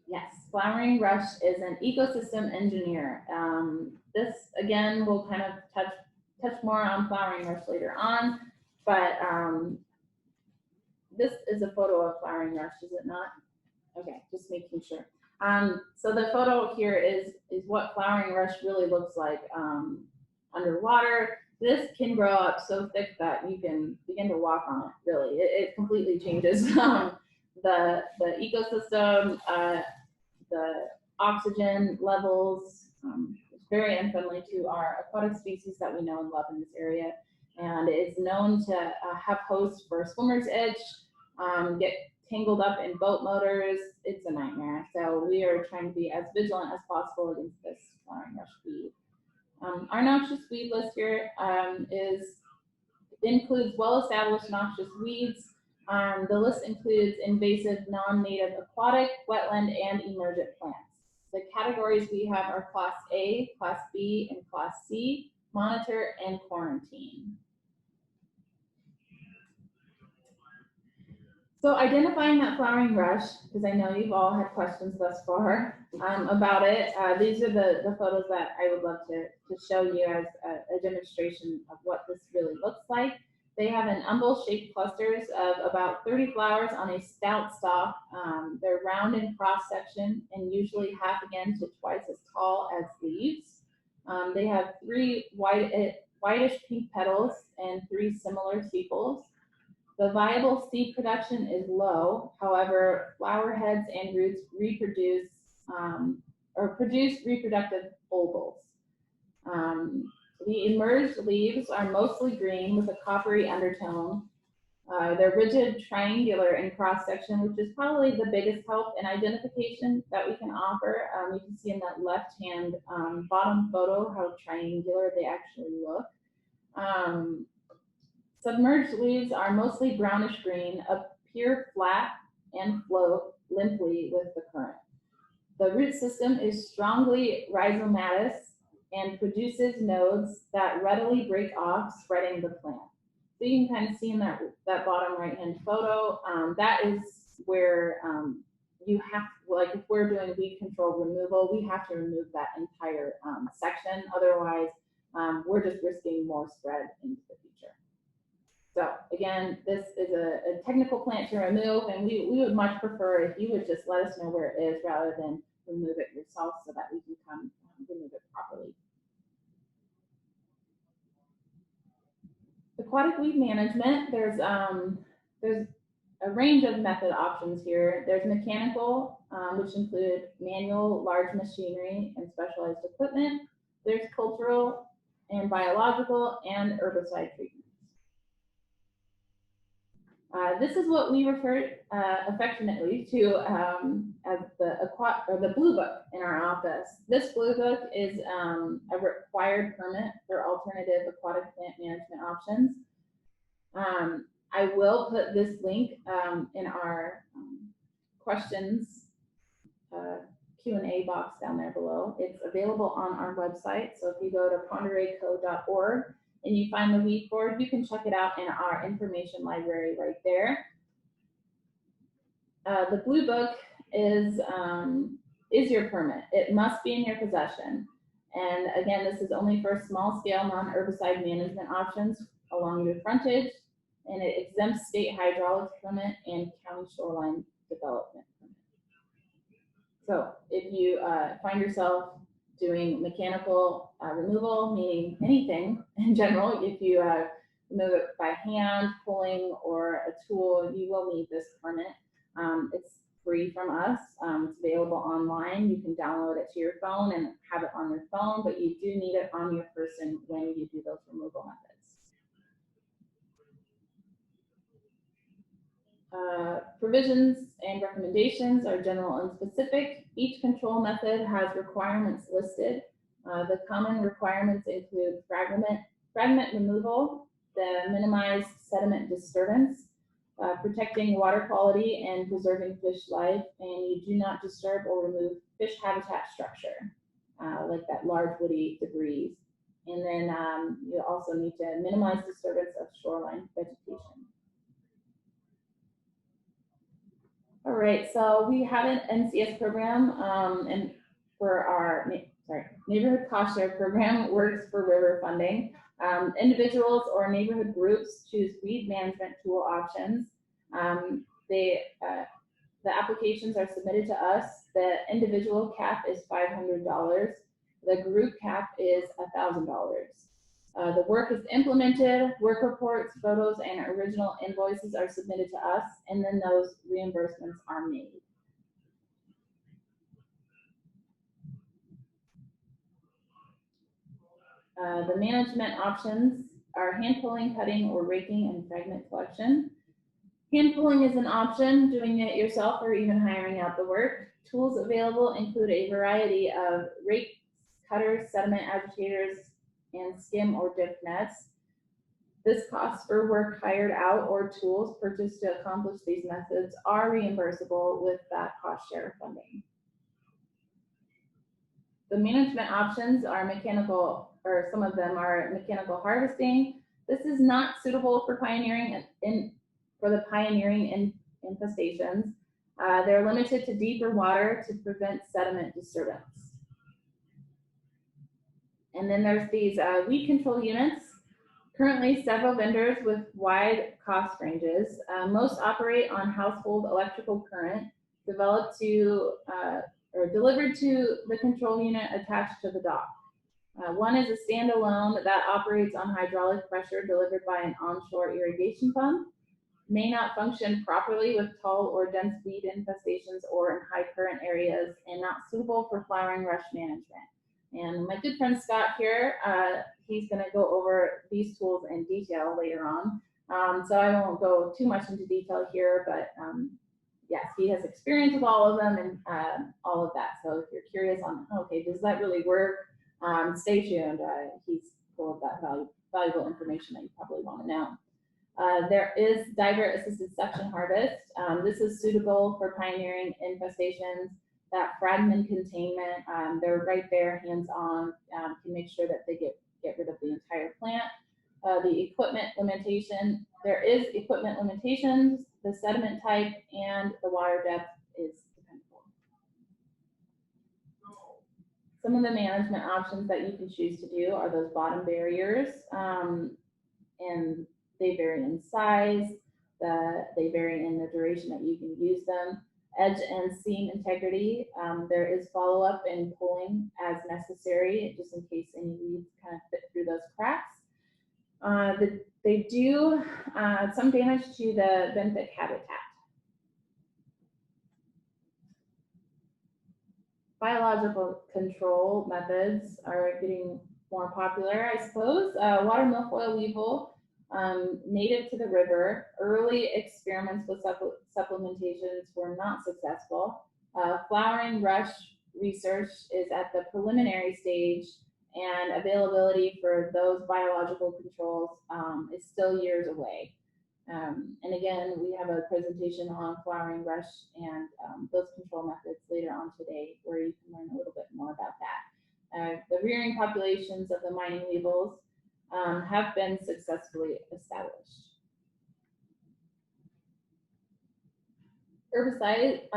Yes, flowering rush is an ecosystem engineer. This again will kind of touch more on flowering rush later on, but this is a photo of flowering rush, is it not? Okay, just making sure. So the photo here is what flowering rush really looks like underwater. This can grow up so thick that you can begin to walk on it, really. It completely changes the ecosystem. the oxygen levels. It's very unfriendly to our aquatic species that we know and love in this area. And it is known to have hosts for swimmer's itch, get tangled up in boat motors. It's a nightmare. So we are trying to be as vigilant as possible against this flowering rush weed. Our noxious weed list here includes well-established noxious weeds. The list includes invasive, non-native aquatic, wetland, and emergent plants. The categories we have are Class A, Class B, and Class C, monitor and quarantine. So identifying that flowering rush, because I know you've all had questions thus far about it. These are the photos that I would love to show you as a demonstration of what this really looks like. They have an umbel-shaped clusters of about 30 flowers on a stout stalk. They're round in cross-section and usually half again to twice as tall as leaves. They have 3 whitish pink petals and 3 similar sepals. The viable seed production is low. However, flower heads and roots reproduce or produce reproductive bulbils. The emerged leaves are mostly green with a coppery undertone. They're rigid, triangular in cross-section, which is probably the biggest help in identification that we can offer. You can see in that left-hand bottom photo how triangular they actually look. Submerged leaves are mostly brownish green, appear flat, and float limply with the current. The root system is strongly rhizomatous and produces nodes that readily break off, spreading the plant. So you can kind of see in that bottom right-hand photo, that is where you have, like if we're doing weed control removal, we have to remove that entire section. Otherwise, we're just risking more spread into the future. So again, this is a technical plant to remove, and we would much prefer if you would just let us know where it is rather than remove it yourself so that we can come remove it properly. Aquatic weed management, there's a range of method options here. There's mechanical, which include manual, large machinery, and specialized equipment. There's cultural and biological and herbicide treatments. This is what we refer affectionately to as the Blue Book in our office. This Blue Book is a required permit for alternative aquatic plant management options. I will put this link in our questions Q&A box down there below. It's available on our website. So if you go to ponderayco.org and you find the weed board, you can check it out in our information library right there. The Blue Book is your permit. It must be in your possession. And again, this is only for small-scale non-herbicide management options along your frontage, and it exempts state hydraulics permit and county shoreline development permit. So if you find yourself doing mechanical removal, meaning anything in general, if you remove it by hand, pulling, or a tool, you will need this permit. It's free from us. It's available online. You can download it to your phone and have it on your phone, but you do need it on your person when you do those removal methods. Provisions and recommendations are general and specific. Each control method has requirements listed. The common requirements include fragment removal, the minimized sediment disturbance, protecting water quality and preserving fish life, and you do not disturb or remove fish habitat structure, like that large woody debris. And then you also need to minimize disturbance of shoreline vegetation. All right, so we have an NCS program, and for our neighborhood cost share program works for river funding. Individuals or neighborhood groups choose weed management tool options. The applications are submitted to us. The individual cap is $500. The group cap is $1,000. The work is implemented, work reports, photos, and original invoices are submitted to us, and then those reimbursements are made. The management options are hand pulling, cutting, or raking, and fragment collection. Hand pulling is an option, doing it yourself or even hiring out the work. Tools available include a variety of rakes, cutters, sediment agitators, and skim or dip nets. This cost for work hired out or tools purchased to accomplish these methods are reimbursable with that cost share funding. The management options are mechanical, or some of them are mechanical harvesting. This is not suitable for pioneering infestations. They're limited to deeper water to prevent sediment disturbance. And then there's these weed control units. Currently, several vendors with wide cost ranges. Most operate on household electrical current developed to or delivered to the control unit attached to the dock. One is a standalone that operates on hydraulic pressure delivered by an onshore irrigation pump. May not function properly with tall or dense weed infestations or in high current areas, and not suitable for flowering rush management. And my good friend Scott here, he's going to go over these tools in detail later on. So I won't go too much into detail here, but yes, he has experience with all of them and all of that. So if you're curious on, okay, does that really work? Stay tuned. He's full of that valuable information that you probably want to know. There is diver assisted suction harvest. This is suitable for pioneering infestations. That fragment containment, they're right there, hands-on, can make sure that they get rid of the entire plant. The equipment limitation, there is equipment limitations, the sediment type, and the water depth is dependable. Some of the management options that you can choose to do are those bottom barriers, and they vary in size, they vary in the duration that you can use them. Edge and seam integrity, there is follow-up and pulling as necessary, just in case any weeds kind of fit through those cracks. They do some damage to the benthic habitat. Biological control methods are getting more popular, I suppose. Water milfoil weevil, native to the river. Early experiments with supplementations were not successful. Flowering rush research is at the preliminary stage, and availability for those biological controls is still years away. And again, we have a presentation on flowering rush and those control methods later on today, where you can learn a little bit more about that. The rearing populations of the mining weevils have been successfully established. Herbicide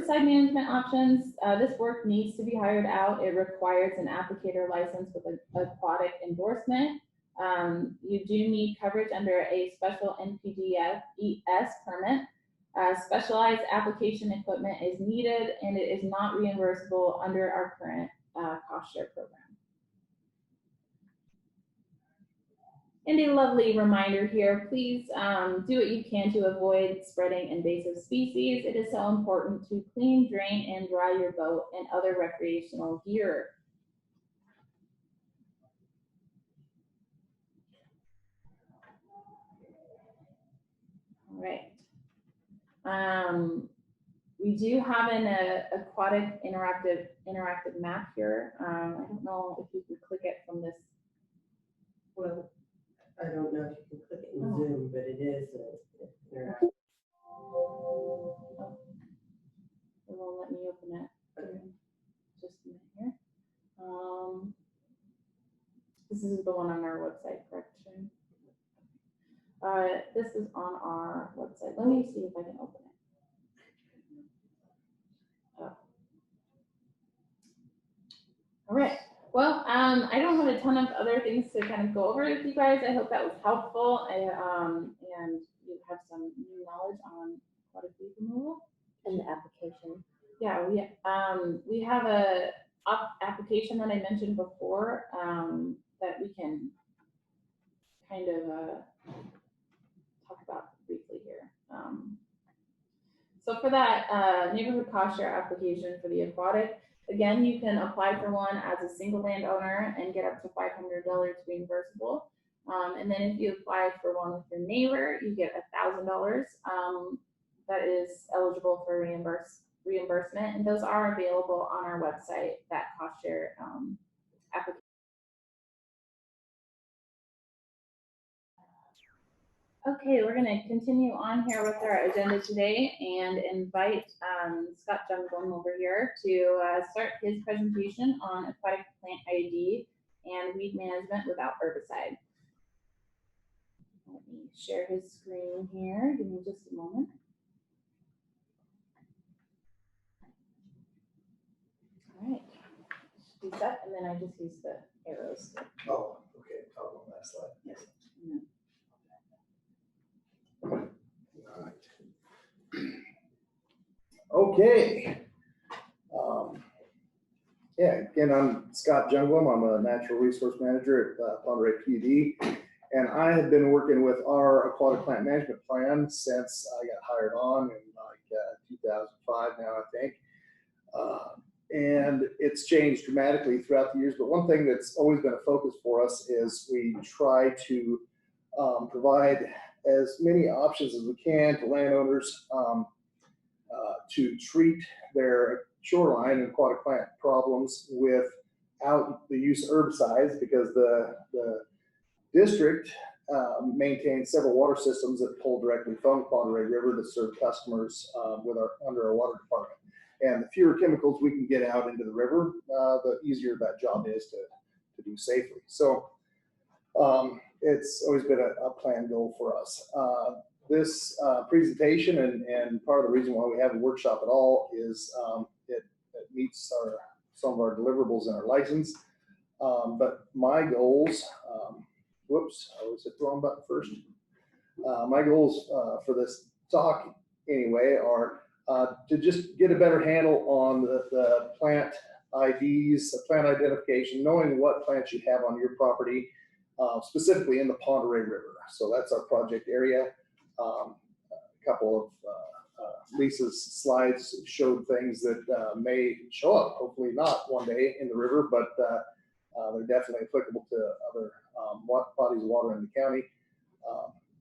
management options. This work needs to be hired out. It requires an applicator license with an aquatic endorsement. You do need coverage under a special NPDES permit. Specialized application equipment is needed, and it is not reimbursable under our current cost share program. And a lovely reminder here, please do what you can to avoid spreading invasive species. It is so important to clean, drain, and dry your boat and other recreational gear. All right. We do have an aquatic interactive map here. I don't know if you can click it from this. Well, I don't know if you can click it in Zoom, but it is interactive. It won't let me open it. Just a minute here. This is the one on our website, correct, Shane? This is on our website. Let me see if I can open it. Oh. All right. Well, I don't have a ton of other things to kind of go over with you guys. I hope that was helpful, and you have some new knowledge on aquatic weed removal And the application. Yeah, we have a application that I mentioned before that we can kind of talk about briefly here. So for that neighborhood cost share application for the aquatic, Again, you can apply for one as a single landowner and get up to $500 reimbursable. And then if you apply for one with your neighbor, you get $1,000 that is eligible for reimbursement. And those are available on our website, that cost share application. Okay, we're going to continue on here with our agenda today and invite Scott Jungblom over here to start his presentation on aquatic plant ID and weed management without herbicide. Let me share his screen here. Give me just a moment. All right, do that, and then I just use the arrows. Oh, okay, on that slide. Yes. Okay. Yeah, again, I'm Scott Jungblom. I'm a natural resource manager at Ponderay PUD, and I have been working with our aquatic plant management plan since I got hired on in like 2005 now, I think. And it's changed dramatically throughout the years, but one thing that's always been a focus for us is we try to provide as many options as we can to landowners to treat their shoreline and aquatic plant problems without the use of herbicides, because the district maintains several water systems that pull directly from the Ponderay River that serve customers under our water department. And the fewer chemicals we can get out into the river, the easier that job is to do safely. So it's always been a planned goal for us. This presentation and part of the reason why we have a workshop at all is it meets some of our deliverables in our license. But my goals, whoops, I always hit the wrong button first. My goals for this talk anyway are to just get a better handle on the plant IDs, the plant identification, knowing what plants you have on your property, specifically in the Ponderay River. So that's our project area. A couple of Lisa's slides showed things that may show up, hopefully not one day in the river, but they're definitely applicable to other bodies of water in the county.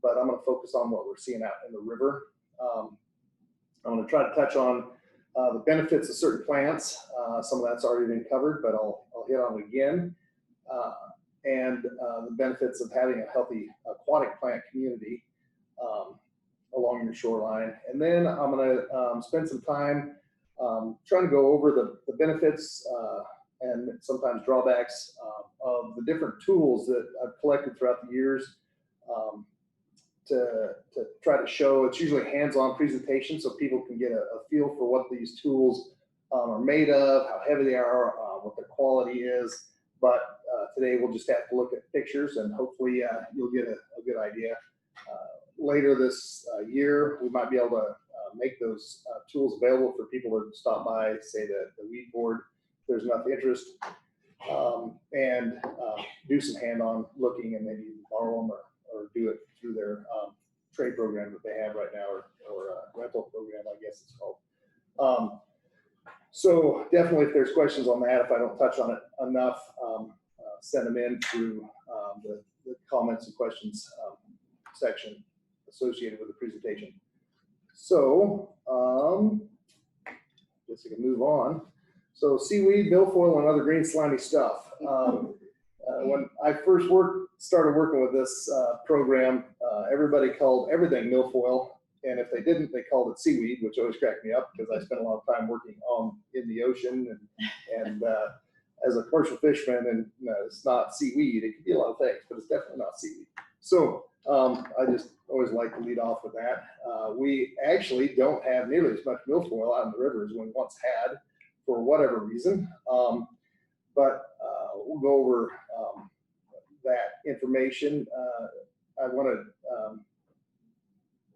But I'm going to focus on what we're seeing out in the river. I'm going to try to touch on the benefits of certain plants. Some of that's already been covered, but I'll hit on it again. And the benefits of having a healthy aquatic plant community along your shoreline. And then I'm going to spend some time trying to go over the benefits and sometimes drawbacks of the different tools that I've collected throughout the years to try to show. It's usually hands-on presentation so people can get a feel for what these tools are made of, how heavy they are, what their quality is. But today we'll just have to look at pictures, and hopefully you'll get a good idea. Later this year, we might be able to make those tools available for people to stop by, say the weed board, if there's enough interest, and do some hand-on looking and maybe borrow them or do it through their trade program that they have right now, or rental program, I guess it's called. So definitely, if there's questions on that, if I don't touch on it enough, send them in through the comments and questions section associated with the presentation. So guess I can move on. So seaweed, milfoil, and other green slimy stuff. When I first started working with this program, everybody called everything milfoil, and if they didn't, they called it seaweed, which always cracked me up because I spent a lot of time working in the ocean and as a commercial fisherman, and it's not seaweed. It could be a lot of things, but it's definitely not seaweed. So I just always like to lead off with that. We actually don't have nearly as much milfoil out in the river as we once had for whatever reason. But we'll go over that information. I want to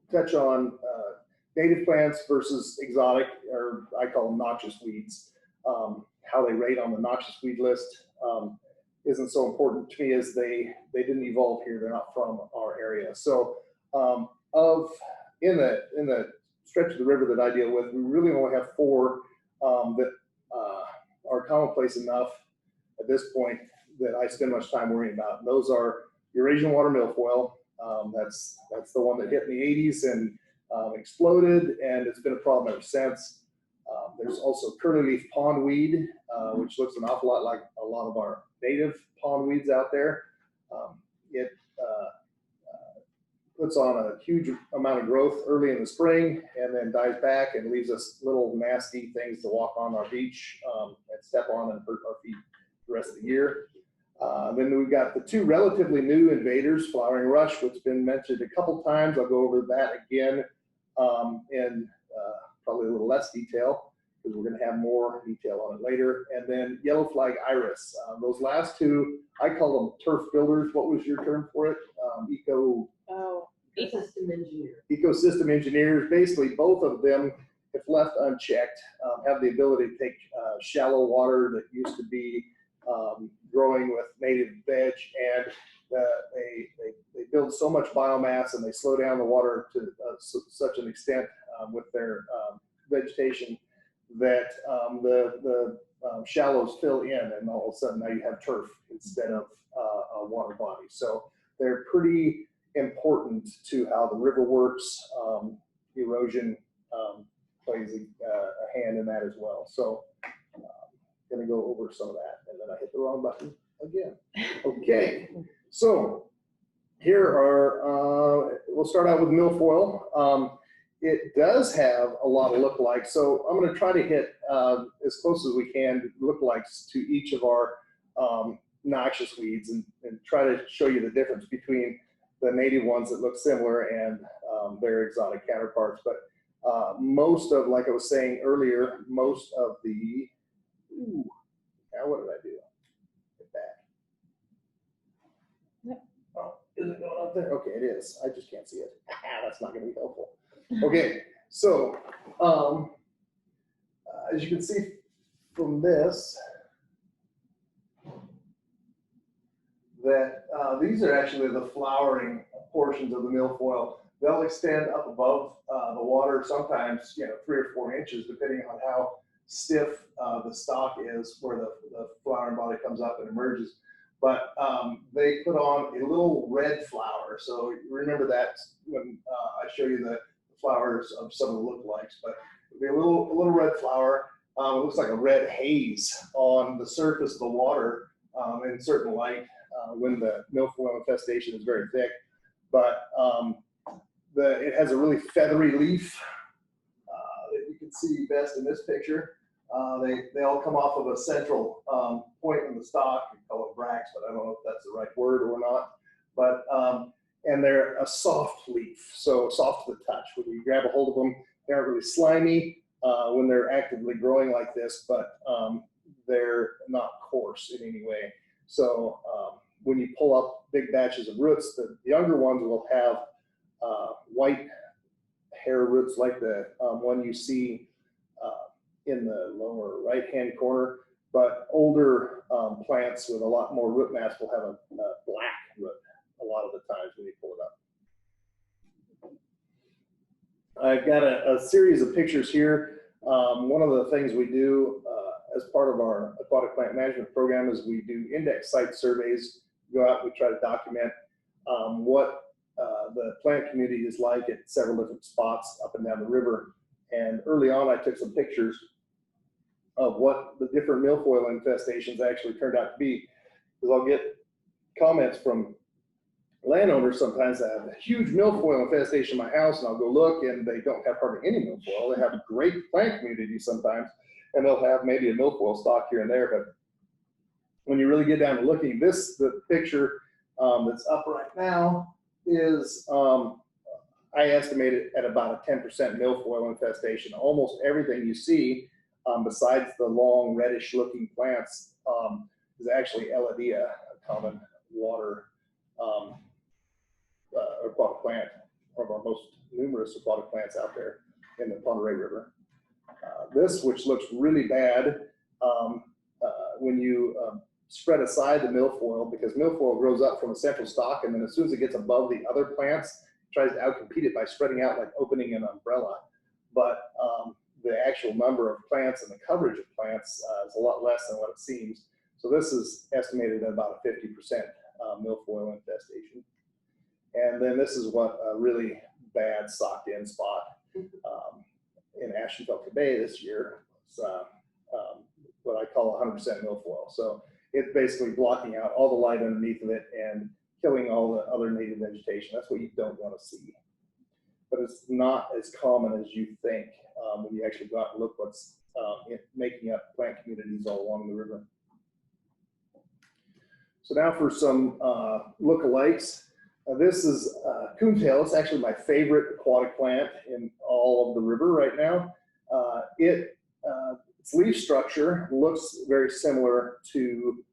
touch on native plants versus exotic, or I call them noxious weeds. How they rate on the noxious weed list isn't so important to me, as they didn't evolve here. They're not from our area. So in the stretch of the river that I deal with, we really only have 4 that are commonplace enough at this point that I spend much time worrying about. And those are Eurasian water milfoil. That's the one that hit in the 80s and exploded, and it's been a problem ever since. There's also curly leaf pondweed, which looks an awful lot like a lot of our native pondweeds out there. It puts on a huge amount of growth early in the spring and then dies back and leaves us little nasty things to walk on our beach and step on and hurt our feet the rest of the year. Then we've got the two relatively new invaders, flowering rush, which has been mentioned a couple times. I'll go over that again in probably a little less detail, because we're going to have more detail on it later. And then yellow flag iris. Those last two, I call them turf builders. What was your term for it? Ecosystem engineer. Ecosystem engineers. Basically, both of them, if left unchecked, have the ability to take shallow water that used to be growing with native veg, and they build so much biomass and they slow down the water to such an extent with their vegetation that the shallows fill in, and all of a sudden now you have turf instead of a water body. So they're pretty important to how the river works. Erosion plays a hand in that as well. So going to go over some of that, and then I hit the wrong button again. Okay, so here are, we'll start out with milfoil. It does have a lot of lookalikes, so I'm going to try to hit as close as we can lookalikes to each of our noxious weeds and try to show you the difference between the native ones that look similar and their exotic counterparts. But most of, like I was saying earlier, most of the, now what did I do? Get back. Yep. Oh, is it going up there? Okay, it is. I just can't see it. That's not going to be helpful. Okay, so as you can see from this, that these are actually the flowering portions of the milfoil. They'll extend up above the water, sometimes 3 or 4 inches, depending on how stiff the stalk is where the flowering body comes up and emerges. But they put on a little red flower. So remember that when I show you the flowers of some of the lookalikes, but it'll be a little red flower. It looks like a red haze on the surface of the water in certain light when the milfoil infestation is very thick. But it has a really feathery leaf that you can see best in this picture. They all come off of a central point in the stalk. We call it bracts, but I don't know if that's the right word or not. But and they're a soft leaf, so soft to the touch. When you grab a hold of them, they aren't really slimy when they're actively growing like this, but they're not coarse in any way. So when you pull up big batches of roots, the younger ones will have white hair roots like the one you see in the lower right-hand corner, but older plants with a lot more root mass will have a black root a lot of the times when you pull it up. I've got a series of pictures here. One of the things we do as part of our aquatic plant management program is we do index site surveys. We go out and we try to document what the plant community is like at several different spots up and down the river. And early on, I took some pictures of what the different milfoil infestations actually turned out to be. Because I'll get comments from landowners sometimes that have a huge milfoil infestation in my house, and I'll go look, and they don't have hardly any milfoil. They have a great plant community sometimes, and they'll have maybe a milfoil stock here and there. But when you really get down to looking, the picture that's up right now is I estimate it at about a 10% milfoil infestation. Almost everything you see, besides the long reddish looking plants, is actually Elodea, a common water aquatic plant, one of our most numerous aquatic plants out there in the Ponderay River. This, which looks really bad when you spread aside the milfoil, because milfoil grows up from a central stalk, and then as soon as it gets above the other plants, it tries to outcompete it by spreading out like opening an umbrella. But the actual number of plants and the coverage of plants is a lot less than what it seems. So this is estimated at about a 50% milfoil infestation. And then this is what a really bad socked in spot in Ashenfelter Bay this year. It's what I call 100% milfoil. So it's basically blocking out all the light underneath of it and killing all the other native vegetation. That's what you don't want to see. But it's not as common as you think when you actually go out and look what's making up plant communities all along the river. So now for some lookalikes. This is coontail. It's actually my favorite aquatic plant in all of the river right now. Its leaf structure looks very similar to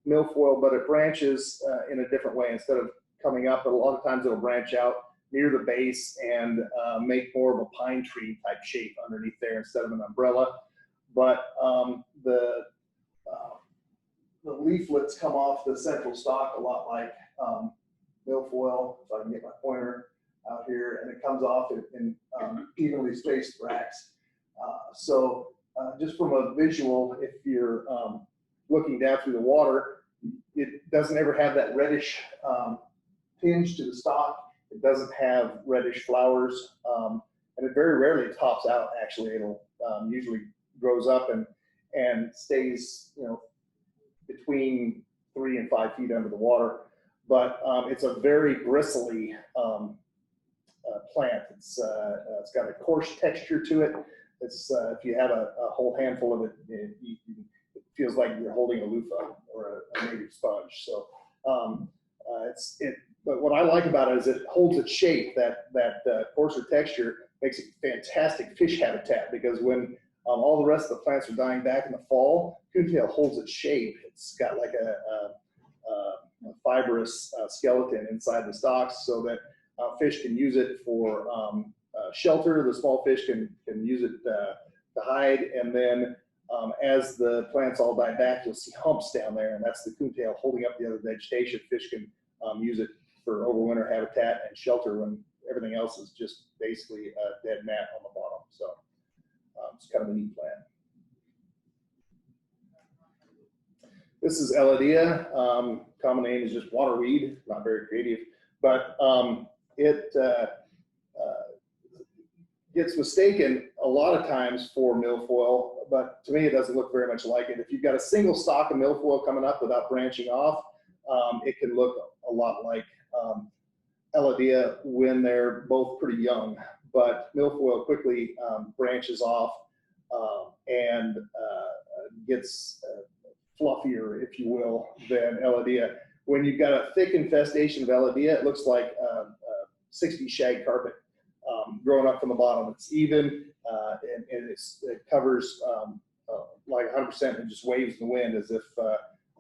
milfoil, but it branches in a different way. Instead of coming up, a lot of times it'll branch out near the base and make more of a pine tree type shape underneath there instead of an umbrella. But the leaflets come off the central stalk a lot like milfoil, if I can get my pointer out here, and it comes off in evenly spaced bracts. So just from a visual, if you're looking down through the water, it doesn't ever have that reddish tinge to the stalk. It doesn't have reddish flowers, and it very rarely tops out. Actually, it'll usually grows up and stays, between 3 and 5 feet under the water. But it's a very bristly plant. It's got a coarse texture to it. It's if you have a whole handful of it, it feels like you're holding a loofah or a native sponge. So but what I like about it is it holds its shape. That coarser texture makes it fantastic fish habitat, because when all the rest of the plants are dying back in the fall, coontail holds its shape. It's got like a fibrous skeleton inside the stalks, so that fish can use it for shelter. The small fish can use it to hide, and then as the plants all die back, you'll see humps down there, and that's the coontail holding up the other vegetation. Fish can use it for overwinter habitat and shelter when everything else is just basically a dead mat on the bottom. So it's kind of a neat plant. This is Elodea. Common name is just waterweed, not very creative, but it gets mistaken a lot of times for milfoil, but to me it doesn't look very much like it. If you've got a single stalk of milfoil coming up without branching off, it can look a lot like Elodea when they're both pretty young, but milfoil quickly branches off and gets fluffier, if you will, than Elodea. When you've got a thick infestation of Elodea, it looks like 60 shag carpet growing up from the bottom. It's even and it covers like 100% and just waves in the wind as if the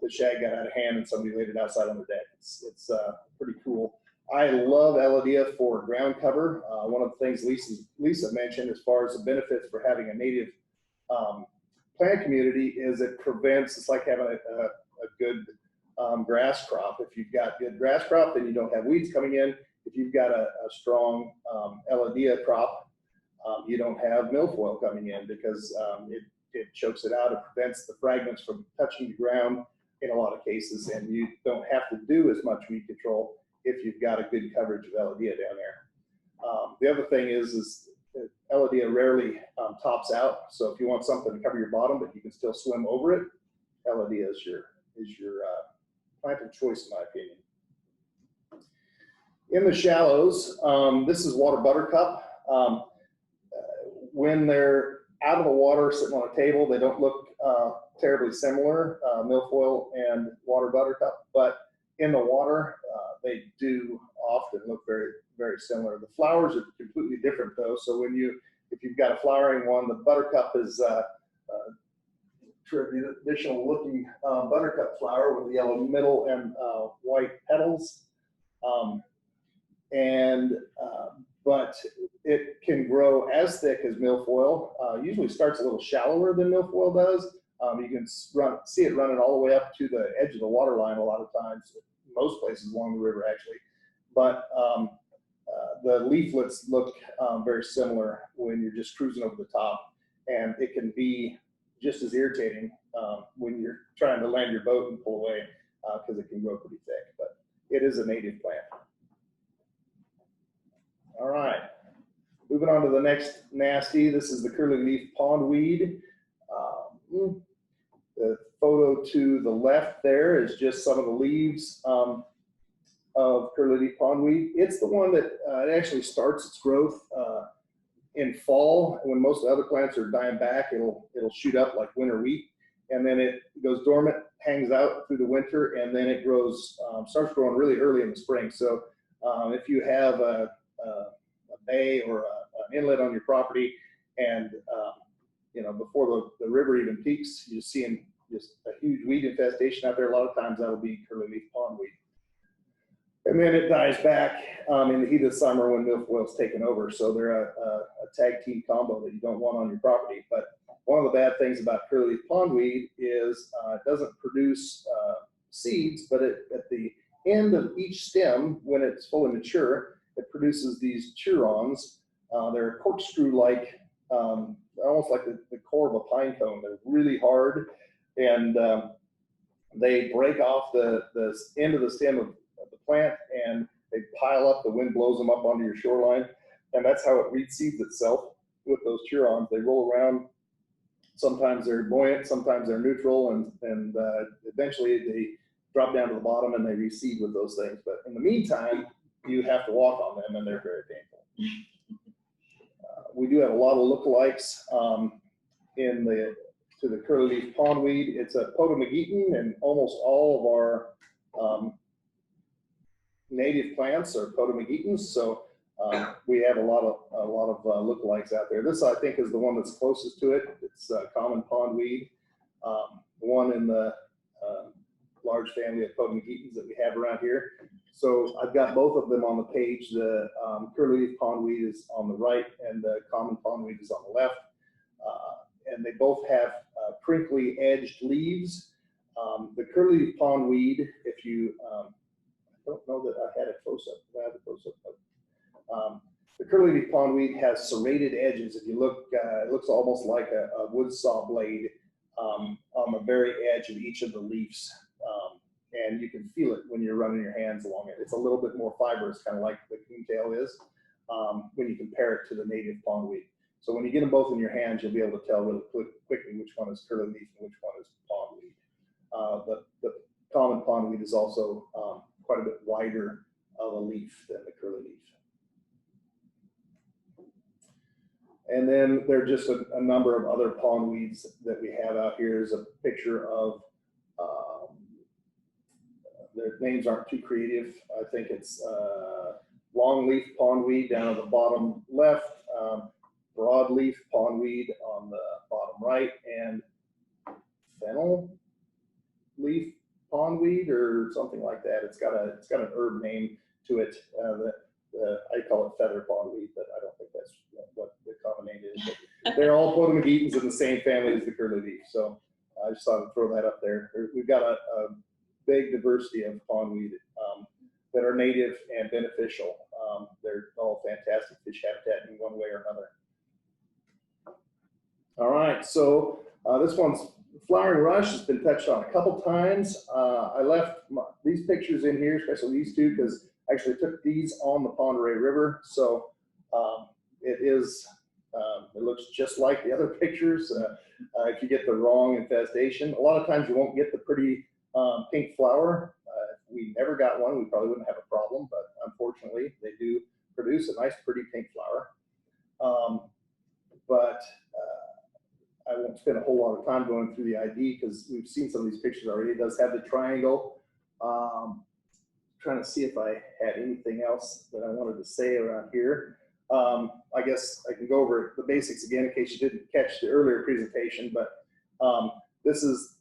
shag got out of hand and somebody laid it outside on the deck. It's pretty cool. I love Elodea for ground cover. One of the things Lisa mentioned as far as the benefits for having a native plant community is it prevents, it's like having a good grass crop. If you've got good grass crop, then you don't have weeds coming in. If you've got a strong Elodea crop, you don't have milfoil coming in, because it chokes it out. It prevents the fragments from touching the ground in a lot of cases, and you don't have to do as much weed control if you've got a good coverage of Elodea down there. The other thing is Elodea rarely tops out, so if you want something to cover your bottom but you can still swim over it, Elodea is your plant of choice, in my opinion. In the shallows, this is water buttercup. When they're out of the water sitting on a table, they don't look terribly similar, milfoil and water buttercup, but in the water, they do often look very, very similar. The flowers are completely different though. So if you've got a flowering one, the buttercup is traditional looking buttercup flower with the yellow middle and white petals. But it can grow as thick as milfoil. Usually starts a little shallower than milfoil does. You can see it running all the way up to the edge of the water line a lot of times, most places along the river actually. But the leaflets look very similar when you're just cruising over the top, and it can be just as irritating when you're trying to land your boat and pull away because it can grow pretty thick, but it is a native plant. All right, moving on to the next nasty. This is the curly leaf pondweed. The photo to the left there is just some of the leaves of curly leaf pondweed. It's the one that it actually starts its growth in fall. When most of the other plants are dying back, it'll shoot up like winter wheat, and then it goes dormant, hangs out through the winter, and then it grows, starts growing really early in the spring. So if you have a bay or an inlet on your property, and you know, before the river even peaks, you're seeing just a huge weed infestation out there. A lot of times that'll be curly leaf pondweed. And then it dies back in the heat of the summer when milfoil's taken over. So they're a tag team combo that you don't want on your property. But one of the bad things about curly leaf pondweed is it doesn't produce seeds, but at the end of each stem, when it's fully mature, it produces these chirons. They're corkscrew-like, almost like the core of a pine cone. They're really hard, and they break off the end of the stem of the plant, and they pile up. The wind blows them up onto your shoreline, and that's how it reseeds itself with those chirons. They roll around. Sometimes they're buoyant, sometimes they're neutral, and eventually they drop down to the bottom and they reseed with those things. But in the meantime, you have to walk on them, and they're very painful. We do have a lot of lookalikes to the curly leaf pondweed. It's a potamogeton, and almost all of our native plants are potamogetons. So we have a lot of lookalikes out there. This, I think, is the one that's closest to it. It's common pondweed, one in the large family of potamogetons that we have around here. So I've got both of them on the page. The curly leaf pondweed is on the right, and the common pondweed is on the left. And they both have crinkly edged leaves. The curly leaf pondweed, if you, I don't know that I had a close-up. The curly leaf pondweed has serrated edges. If you look, it looks almost like a wood saw blade on the very edge of each of the leaves. And you can feel it when you're running your hands along it. It's a little bit more fibrous, kind of like the coontail is, when you compare it to the native pondweed. So when you get them both in your hands, you'll be able to tell really quickly which one is curly leaf and which one is pondweed. The common pondweed is also quite a bit wider of a leaf than the curly leaf. And then there are just a number of other pondweeds that we have out here. There's a picture of, their names aren't too creative. I think it's longleaf pondweed down at the bottom left, broadleaf pondweed on the bottom right, and fennel leaf pondweed or something like that. It's got an herb name to it. I call it feather pondweed, but I don't think that's what the common name is. But they're all potamogetons in the same family as the curly leaf. So I just thought I'd throw that up there. We've got a big diversity of pondweed that are native and beneficial. They're all fantastic fish habitat in one way or another. All right, so this one's flowering rush has been touched on a couple times. I left these pictures in here, especially these two, because I actually took these on the Pend Oreille River. So it looks just like the other pictures. If you get the wrong infestation, a lot of times you won't get the pretty pink flower. If we never got one, we probably wouldn't have a problem, but unfortunately they do produce a nice pretty pink flower. But I won't spend a whole lot of time going through the ID because we've seen some of these pictures already. It does have the triangle. Trying to see if I had anything else that I wanted to say around here. I guess I can go over the basics again in case you didn't catch the earlier presentation, but this is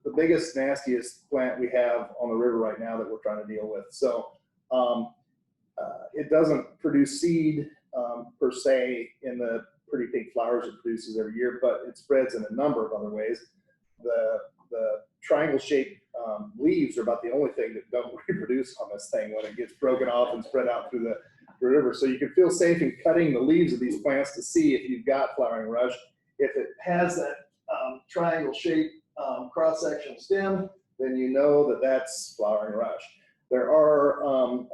the biggest, nastiest plant we have on the river right now that we're trying to deal with. So it doesn't produce seed per se in the pretty pink flowers it produces every year, but it spreads in a number of other ways. The triangle shaped leaves are about the only thing that don't reproduce on this thing when it gets broken off and spread out through river. So you can feel safe in cutting the leaves of these plants to see if you've got flowering rush. If it has that triangle shape cross-section stem, then you know that that's flowering rush. There are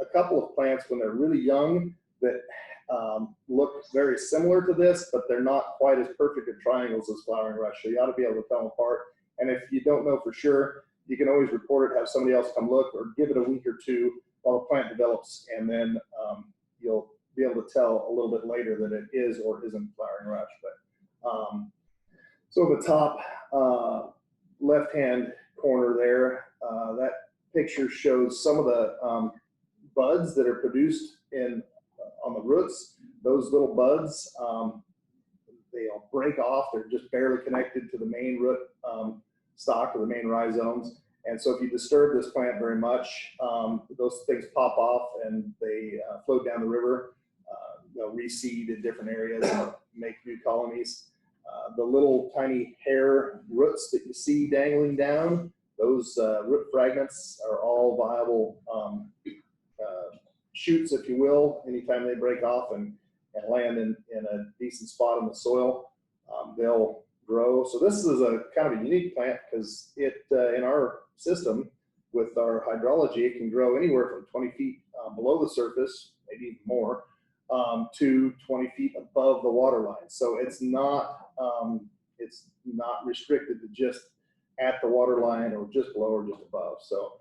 a couple of plants when they're really young that look very similar to this, but they're not quite as perfect at triangles as flowering rush. So you ought to be able to tell them apart. And if you don't know for sure, you can always report it, have somebody else come look, or give it a week or two while the plant develops, and then you'll be able to tell a little bit later that it is or isn't flowering rush. But so the top left-hand corner there, that picture shows some of the buds that are produced on the roots. Those little buds, they'll break off. They're just barely connected to the main root stock or the main rhizomes. And so if you disturb this plant very much, those things pop off and they float down the river. They'll reseed in different areas and make new colonies. The little tiny hair roots that you see dangling down, those root fragments are all viable shoots, if you will. Anytime they break off and land in a decent spot in the soil, they'll grow. So this is a kind of a unique plant because it, in our system with our hydrology, it can grow anywhere from 20 feet below the surface, maybe even more, to 20 feet above the water line. So it's not restricted to just at the water line or just below or just above. So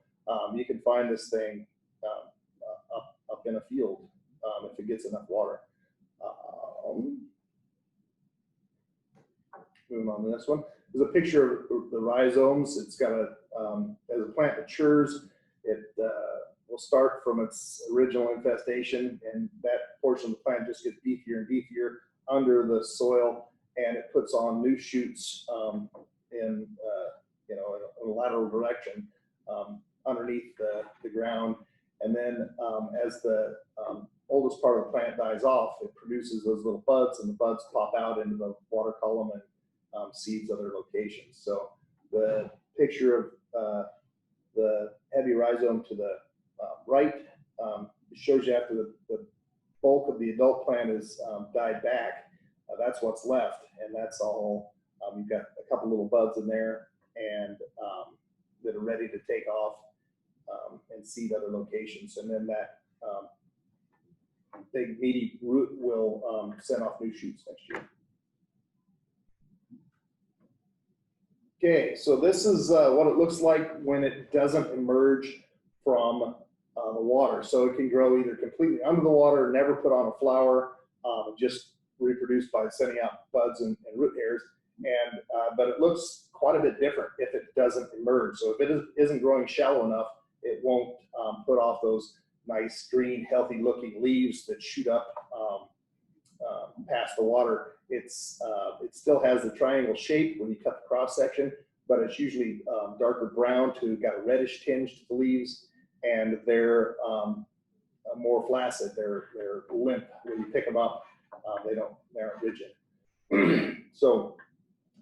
you can find this thing up in a field if it gets enough water. Moving on to this one. There's a picture of the rhizomes. It's got as the plant matures, it will start from its original infestation, and that portion of the plant just gets beefier and beefier under the soil, and it puts on new shoots in a lateral direction underneath the ground. And then as the oldest part of the plant dies off, it produces those little buds, and the buds pop out into the water column and seeds other locations. So the picture of the heavy rhizome to the right shows you after the bulk of the adult plant is died back, that's what's left, and that's all. You've got a couple little buds in there and that are ready to take off and seed other locations, and then that big meaty root will send off new shoots next year. Okay, so this is what it looks like when it doesn't emerge from the water. So it can grow either completely under the water, never put on a flower, just reproduce by sending out buds and root hairs. And but it looks quite a bit different if it doesn't emerge. So if it isn't growing shallow enough, it won't put off those nice green, healthy looking leaves that shoot up past the water. It still has the triangle shape when you cut the cross section, but it's usually darker brown to got a reddish tinge to the leaves, and they're more flaccid. They're limp when you pick them up. They aren't rigid. So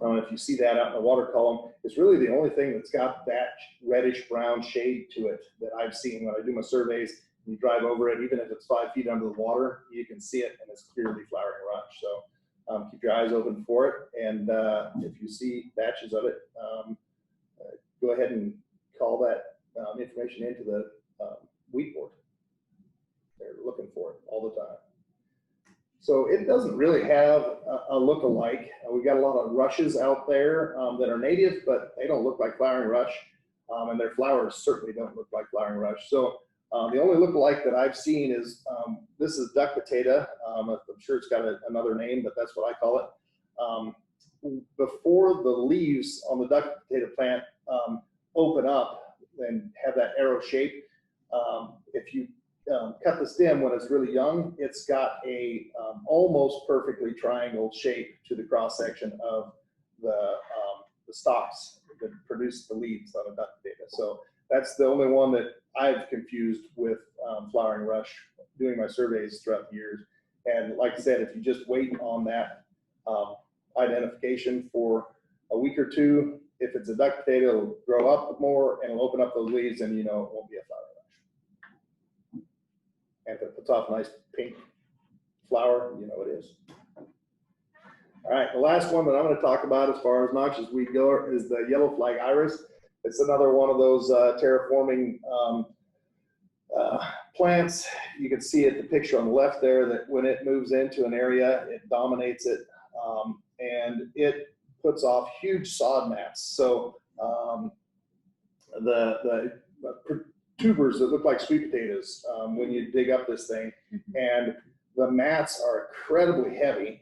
if you see that out in the water column, it's really the only thing that's got that reddish brown shade to it that I've seen when I do my surveys. You drive over it, even if it's 5 feet under the water, you can see it, and it's clearly flowering rush. So keep your eyes open for it, and if you see batches of it, go ahead and call that information into the weed board. They're looking for it all the time. So it doesn't really have a look-alike. We've got a lot of rushes out there that are native, but they don't look like flowering rush, and their flowers certainly don't look like flowering rush. So the only look-alike that I've seen is this is duck potato. I'm sure it's got another name, but that's what I call it. Before the leaves on the duck potato plant open up and have that arrow shape, if you cut the stem when it's really young, it's got a almost perfectly triangle shape to the cross section of the stalks that produce the leaves on a duck potato. So that's the only one that I've confused with flowering rush doing my surveys throughout the years. And like I said, if you just wait on that identification for a week or two, if it's a duck potato, it'll grow up more and it'll open up those leaves, and you know it won't be a flowering rush. And if it puts off a nice pink flower, you know it is. All right, the last one that I'm going to talk about as far as noxious weed go is the yellow flag iris. It's another one of those terraforming plants. You can see it, the picture on the left there, that when it moves into an area, it dominates it, and it puts off huge sod mats. So the tubers that look like sweet potatoes when you dig up this thing, and the mats are incredibly heavy.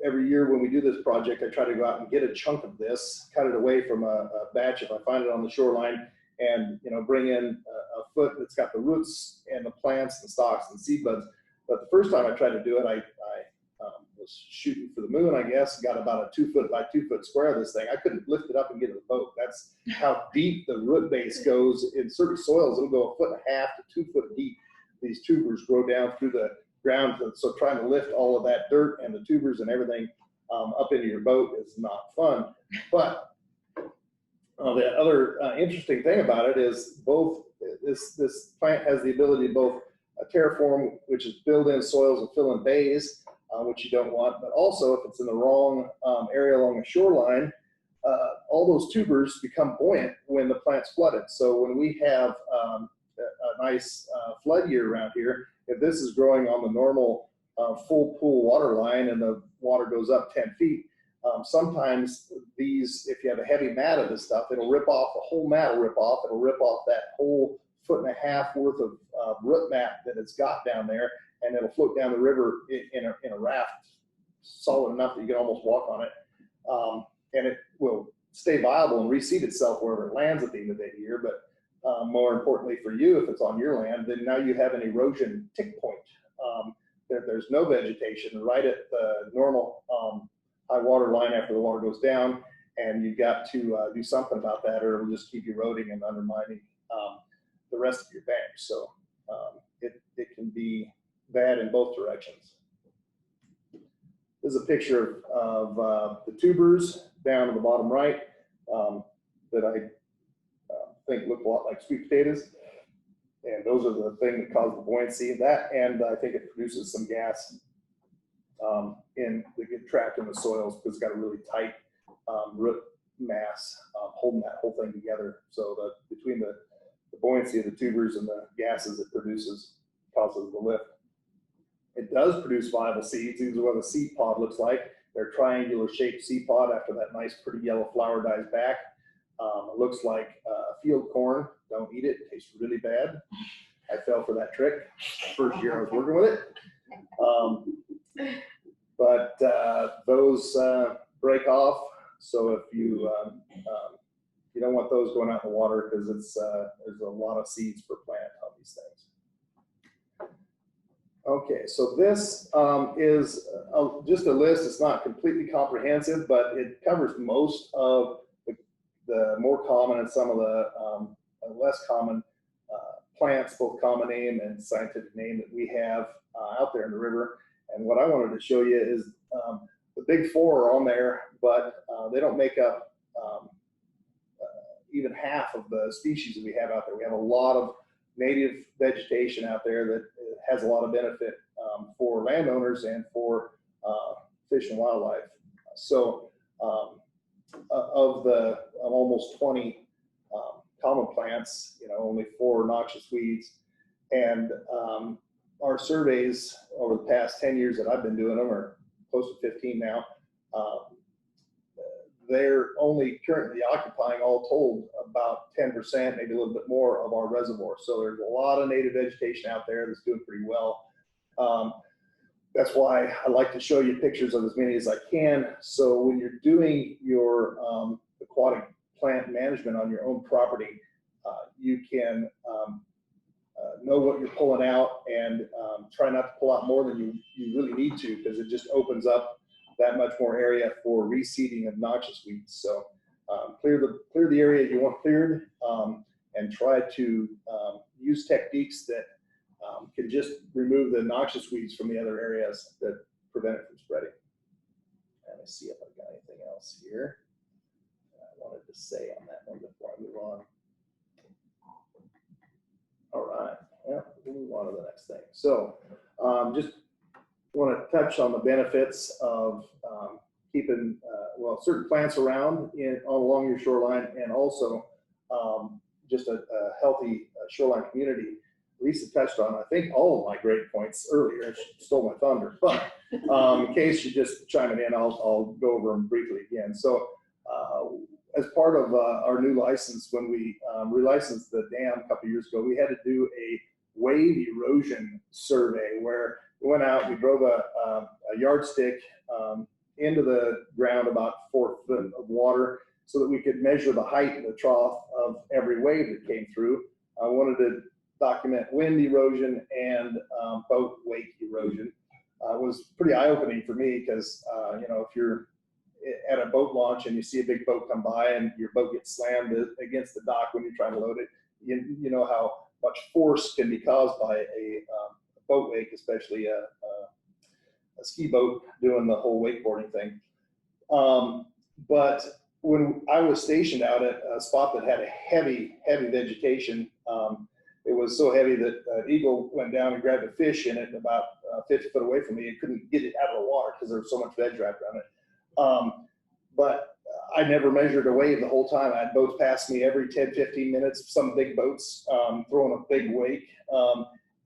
Every year when we do this project, I try to go out and get a chunk of this, cut it away from a batch if I find it on the shoreline, and bring in a foot that's got the roots and the plants and stalks and seed buds. But the first time I tried to do it, I was shooting for the moon, I guess. Got about a 2 foot by 2 foot square of this thing. I couldn't lift it up and get in the boat. That's how deep the root base goes. In certain soils, it'll go 1.5 to 2 foot deep. These tubers grow down through the ground. So trying to lift all of that dirt and the tubers and everything up into your boat is not fun. But the other interesting thing about it is both this plant has the ability to both terraform, which is build in soils and fill in bays, which you don't want, but also if it's in the wrong area along the shoreline, all those tubers become buoyant when the plant's flooded. So when we have a nice flood year around here, if this is growing on the normal full pool water line and the water goes up 10 feet, sometimes these, if you have a heavy mat of this stuff, it'll rip off, the whole mat will rip off. It'll rip off that whole 1.5 foot worth of root mat that it's got down there, and it'll float down the river in a raft, solid enough that you can almost walk on it. And it will stay viable and reseed itself wherever it lands at the end of the year. But more importantly for you, if it's on your land, then now you have an erosion tick point. There's no vegetation right at the normal high water line after the water goes down, and you've got to do something about that, or it'll just keep eroding and undermining the rest of your bank. So it can be bad in both directions. This is a picture of the tubers down in the bottom right that I think look a lot like sweet potatoes. And those are the thing that cause the buoyancy of that. And I think it produces some gas that get trapped in the soils because it's got a really tight root mass holding that whole thing together. So between the buoyancy of the tubers and the gases it produces causes the lift. It does produce viable seeds. These are what a seed pod looks like. They're triangular shaped seed pod after that nice pretty yellow flower dies back. It looks like field corn. Don't eat it. It tastes really bad. I fell for that trick first year I was working with it. But those break off. So if you don't want those going out in the water because there's a lot of seeds per plant on these things. Okay, so this is just a list. It's not completely comprehensive, but it covers most of the more common and some of the less common plants, both common name and scientific name, that we have out there in the river. And what I wanted to show you is the big four are on there, but they don't make up even half of the species that we have out there. We have a lot of native vegetation out there that has a lot of benefit for landowners and for fish and wildlife. So of the almost 20 common plants, only 4 noxious weeds. And our surveys over the past 10 years that I've been doing them, or close to 15 now, they're only currently occupying, all told, about 10%, maybe a little bit more of our reservoir. So there's a lot of native vegetation out there that's doing pretty well. That's why I like to show you pictures of as many as I can. So when you're doing your aquatic plant management on your own property, you can know what you're pulling out and try not to pull out more than you really need to, because it just opens up that much more area for reseeding of noxious weeds. So clear the area you want cleared, and try to use techniques that can just remove the noxious weeds from the other areas that prevent it from spreading. Let me see if I've got anything else here I wanted to say on that one before I move on. All right. Yeah, we'll move on to the next thing. So just want to touch on the benefits of keeping well, certain plants around along your shoreline, and also just a healthy shoreline community. Lisa touched on, I think, all of my great points earlier. She stole my thunder, but in case you're just chiming in, I'll go over them briefly again. So as part of our new license, when we relicensed the dam a couple years ago, we had to do a wave erosion survey where we went out, we drove a yardstick into the ground about 4 foot of water so that we could measure the height of the trough of every wave that came through. I wanted to document wind erosion and boat wake erosion. It was pretty eye-opening for me because, you know, if you're at a boat launch and you see a big boat come by and your boat gets slammed against the dock when you're trying to load it, you know how much force can be caused by a boat wake, especially a ski boat doing the whole wakeboarding thing. But when I was stationed out at a spot that had a heavy vegetation, it was so heavy that an eagle went down and grabbed a fish in it about 50 foot away from me and couldn't get it out of the water because there was so much veg wrapped around it. But I never measured a wave the whole time. I had boats pass me every 10, 15 minutes, some big boats throwing a big wake,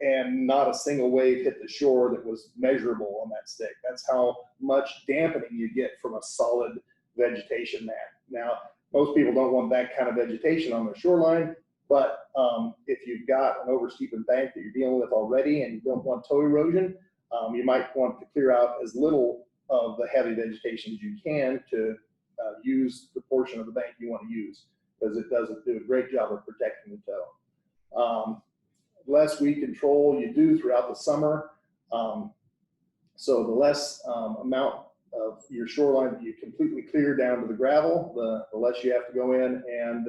and not a single wave hit the shore that was measurable on that stick. That's how much dampening you get from a solid vegetation mat. Now, most people don't want that kind of vegetation on their shoreline, but if you've got an oversteepened bank that you're dealing with already and you don't want toe erosion, you might want to clear out as little of the heavy vegetation as you can to use the portion of the bank you want to use, because it does do a great job of protecting the toe. Less weed control you do throughout the summer, so the less amount of your shoreline that you completely clear down to the gravel, the less you have to go in and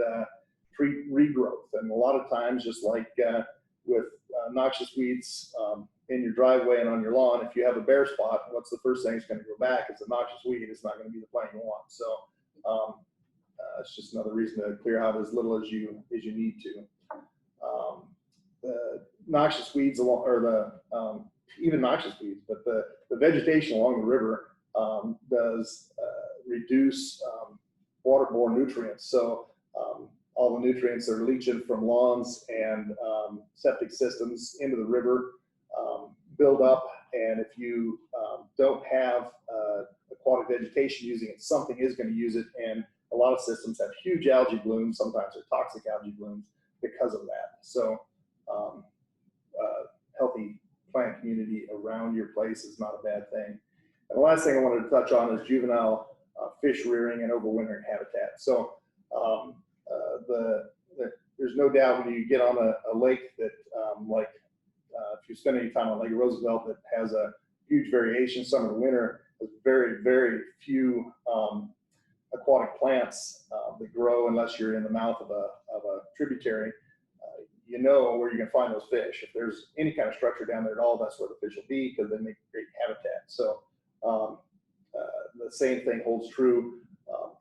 treat regrowth. And a lot of times, just like with noxious weeds in your driveway and on your lawn, if you have a bare spot, what's the first thing that's going to go back? It's a noxious weed. It's not going to be the plant you want. So it's just another reason to clear out as little as you need to. The noxious weeds along, or the even noxious weeds, but the vegetation along the river does reduce waterborne nutrients. So all the nutrients that are leaching from lawns and septic systems into the river build up, and if you don't have aquatic vegetation using it, something is going to use it, and a lot of systems have huge algae blooms. Sometimes they're toxic algae blooms because of that. So healthy plant community around your place is not a bad thing. And the last thing I wanted to touch on is juvenile fish rearing and overwintering habitat. So there's no doubt when you get on a lake that like if you spend any time on Lake Roosevelt, that has a huge variation summer to winter, there's very, very few aquatic plants that grow unless you're in the mouth of a tributary. You know where you can find those fish. If there's any kind of structure down there at all, that's where the fish will be, because they make great habitat. So the same thing holds true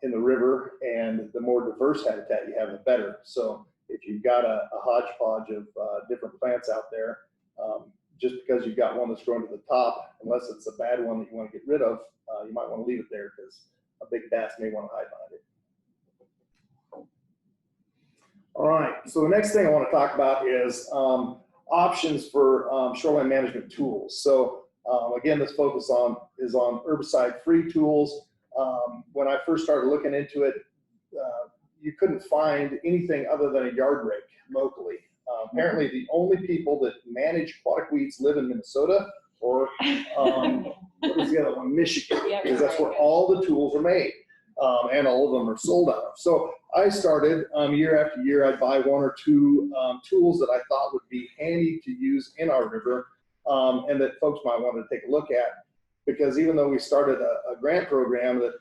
in the river, and the more diverse habitat you have, the better. So if you've got a hodgepodge of different plants out there, just because you've got one that's growing to the top, unless it's a bad one that you want to get rid of, you might want to leave it there, because a big bass may want to hide behind it. All right, so the next thing I want to talk about is options for shoreline management tools. So again, this focus is on herbicide-free tools. When I first started looking into it, you couldn't find anything other than a yard rake locally. Apparently, the only people that manage aquatic weeds live in Minnesota, or what was the other one? Michigan, because that's where all the tools are made, and all of them are sold out of. So I started year after year, I'd buy one or two tools that I thought would be handy to use in our river, and that folks might want to take a look at. Because even though we started a grant program that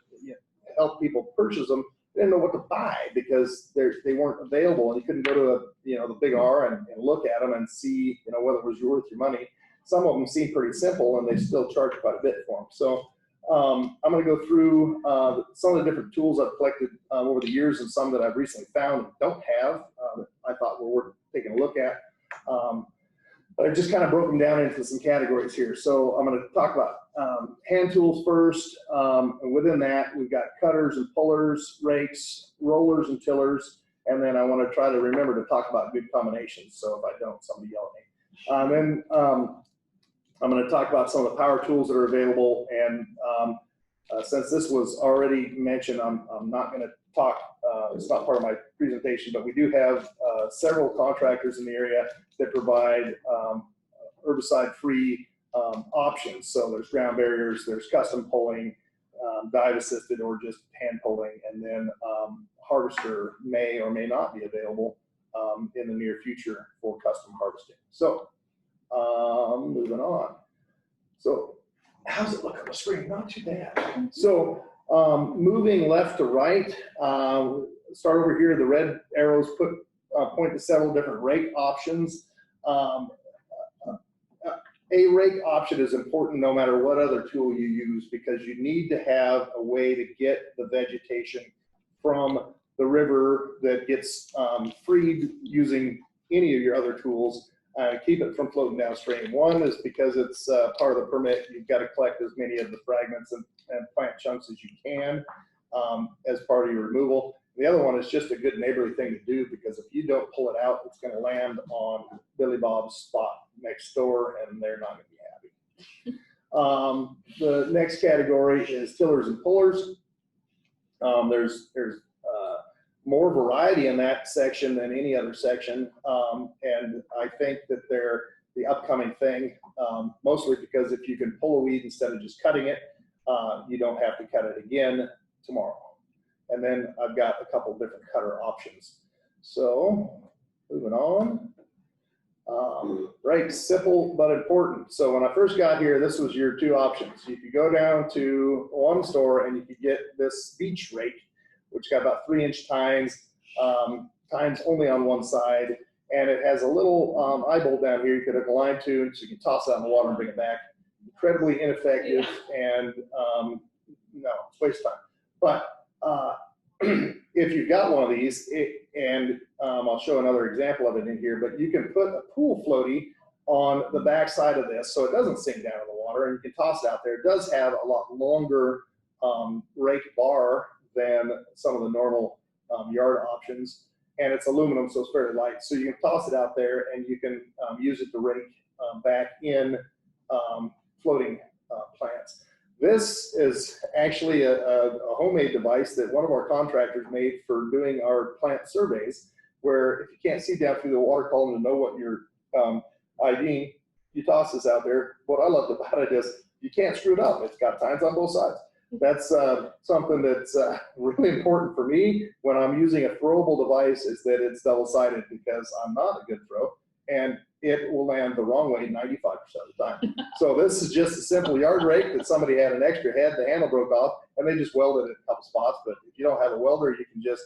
helped people purchase them, they didn't know what to buy because they weren't available, and you couldn't go to the Big R and look at them and see whether it was worth your money. Some of them seem pretty simple, and they still charge quite a bit for them. So I'm going to go through some of the different tools I've collected over the years, and some that I've recently found and don't have that I thought were worth taking a look at. I just kind of broke them down into some categories here. So I'm going to talk about hand tools first. And within that, we've got cutters and pullers, rakes, rollers and tillers. And then I want to try to remember to talk about good combinations. So if I don't, somebody yell at me. Then I'm going to talk about some of the power tools that are available. And since this was already mentioned, I'm not going to talk, it's not part of my presentation, but we do have several contractors in the area that provide herbicide-free options. So there's ground barriers, there's custom pulling, dive assisted, or just hand pulling, and then harvester may or may not be available in the near future for custom harvesting. So moving on. So how's it look on the screen? Not too bad. So moving left to right, start over here. The red arrows point to several different rake options. A rake option is important no matter what other tool you use, because you need to have a way to get the vegetation from the river that gets freed using any of your other tools. Keep it from floating downstream. One is because it's part of the permit. You've got to collect as many of the fragments and plant chunks as you can as part of your removal. The other one is just a good neighborly thing to do, because if you don't pull it out, it's going to land on Billy Bob's spot next door, and they're not going to be happy. The next category is tillers and pullers. There's more variety in that section than any other section, and I think that they're the upcoming thing, mostly because if you can pull a weed instead of just cutting it, you don't have to cut it again tomorrow. And then I've got a couple different cutter options. So moving on. Right, simple but important. So when I first got here, this was your two options. You could go down to one store and you could get this beach rake, which got about 3-inch tines, tines only on one side, and it has a little eye bolt down here you could hook a line to, so you can toss it out in the water and bring it back. Incredibly ineffective, and no, it's a waste of time. But if you've got one of these, I'll show another example of it in here, but you can put a pool floaty on the back side of this so it doesn't sink down in the water, and you can toss it out there. It does have a lot longer rake bar than some of the normal yard options, and it's aluminum, so it's fairly light. So you can toss it out there, and you can use it to rake back in floating plants. This is actually a homemade device that one of our contractors made for doing our plant surveys, where if you can't see down through the water column to know what you're IDing, you toss this out there. What I loved about it is you can't screw it up. It's got tines on both sides. That's something that's really important for me when I'm using a throwable device, is that it's double-sided, because I'm not a good throw, and it will land the wrong way 95% of the time. So this is just a simple yard rake that somebody had an extra head, the handle broke off, and they just welded it in a couple spots. But if you don't have a welder, you can just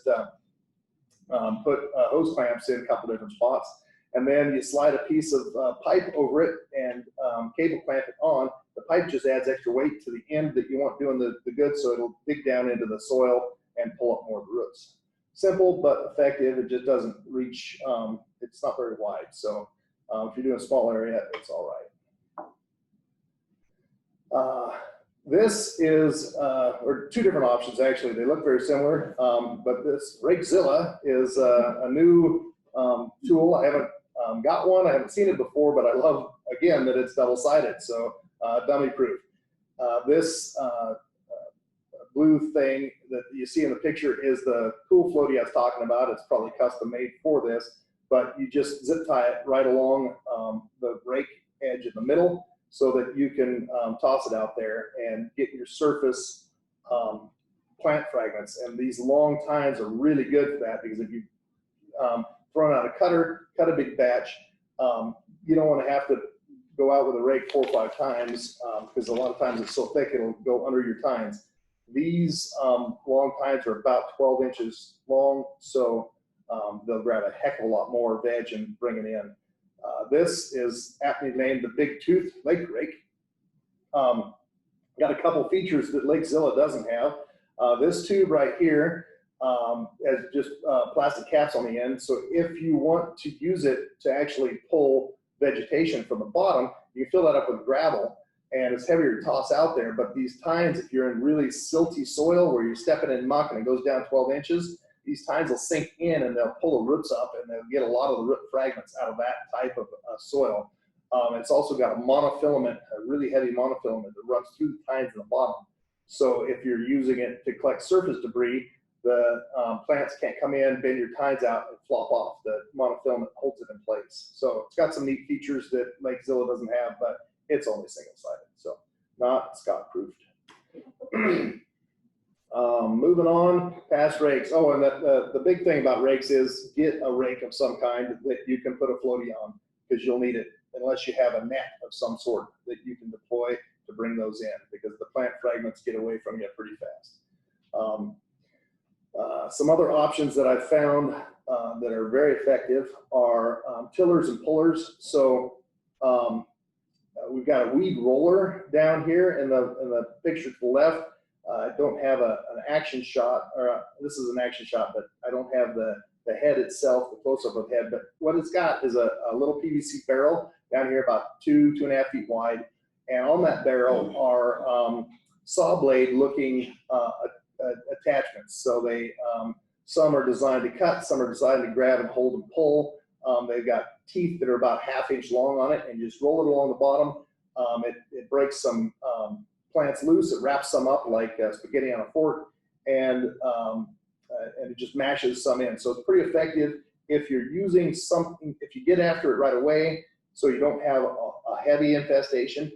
put hose clamps in a couple different spots, and then you slide a piece of pipe over it and cable clamp it on. The pipe just adds extra weight to the end that you want doing the good, so it'll dig down into the soil and pull up more of the roots. Simple but effective. It just doesn't reach, it's not very wide. So if you're doing a small area, it's all right. This is, or two different options actually. They look very similar, but this Rakezilla is a new tool. I haven't got one. I haven't seen it before, but I love, again, that it's double-sided, so dummy-proof. This blue thing that you see in the picture is the pool floaty I was talking about. It's probably custom made for this, but you just zip tie it right along the rake edge in the middle, so that you can toss it out there and get your surface plant fragments. And these long tines are really good for that, because if you thrown out a cutter, cut a big batch, you don't want to have to go out with a rake 4 or 5 times, because a lot of times it's so thick it'll go under your tines. These long tines are about 12 inches long, so they'll grab a heck of a lot more veg and bring it in. This is aptly named the Big Tooth Lake Rake. Got a couple features that Rakezilla doesn't have. This tube right here has just plastic caps on the end, so if you want to use it to actually pull vegetation from the bottom. You can fill that up with gravel, and it's heavier to toss out there. But these tines, if you're in really silty soil where you're stepping in muck and it goes down 12 inches, these tines will sink in and they'll pull the roots up, and they'll get a lot of the root fragments out of that type of soil. It's also got a monofilament, a really heavy monofilament that runs through the tines in the bottom. So if you're using it to collect surface debris, the plants can't come in, bend your tines out, and flop off. The monofilament holds it in place. So it's got some neat features that Lakezilla doesn't have, but it's only single-sided, so not Scott-proofed. Moving on, past rakes. Oh, and the big thing about rakes is get a rake of some kind that you can put a floaty on, because you'll need it unless you have a net of some sort that you can deploy to bring those in, because the plant fragments get away from you pretty fast. Some other options that I've found that are very effective are tillers and pullers. So we've got a weed roller down here in the picture to the left. I don't have an action shot, or this is an action shot, but I don't have the head itself, the close-up of the head. But what it's got is a little PVC barrel down here about 2.5 feet wide. And on that barrel are saw blade looking attachments. So they some are designed to cut, some are designed to grab and hold and pull. They've got teeth that are about 1/2 inch long on it, and you just roll it along the bottom. It breaks some plants loose. It wraps some up like spaghetti on a fork, and it just mashes some in. So it's pretty effective if you're using something, if you get after it right away, so you don't have a heavy infestation.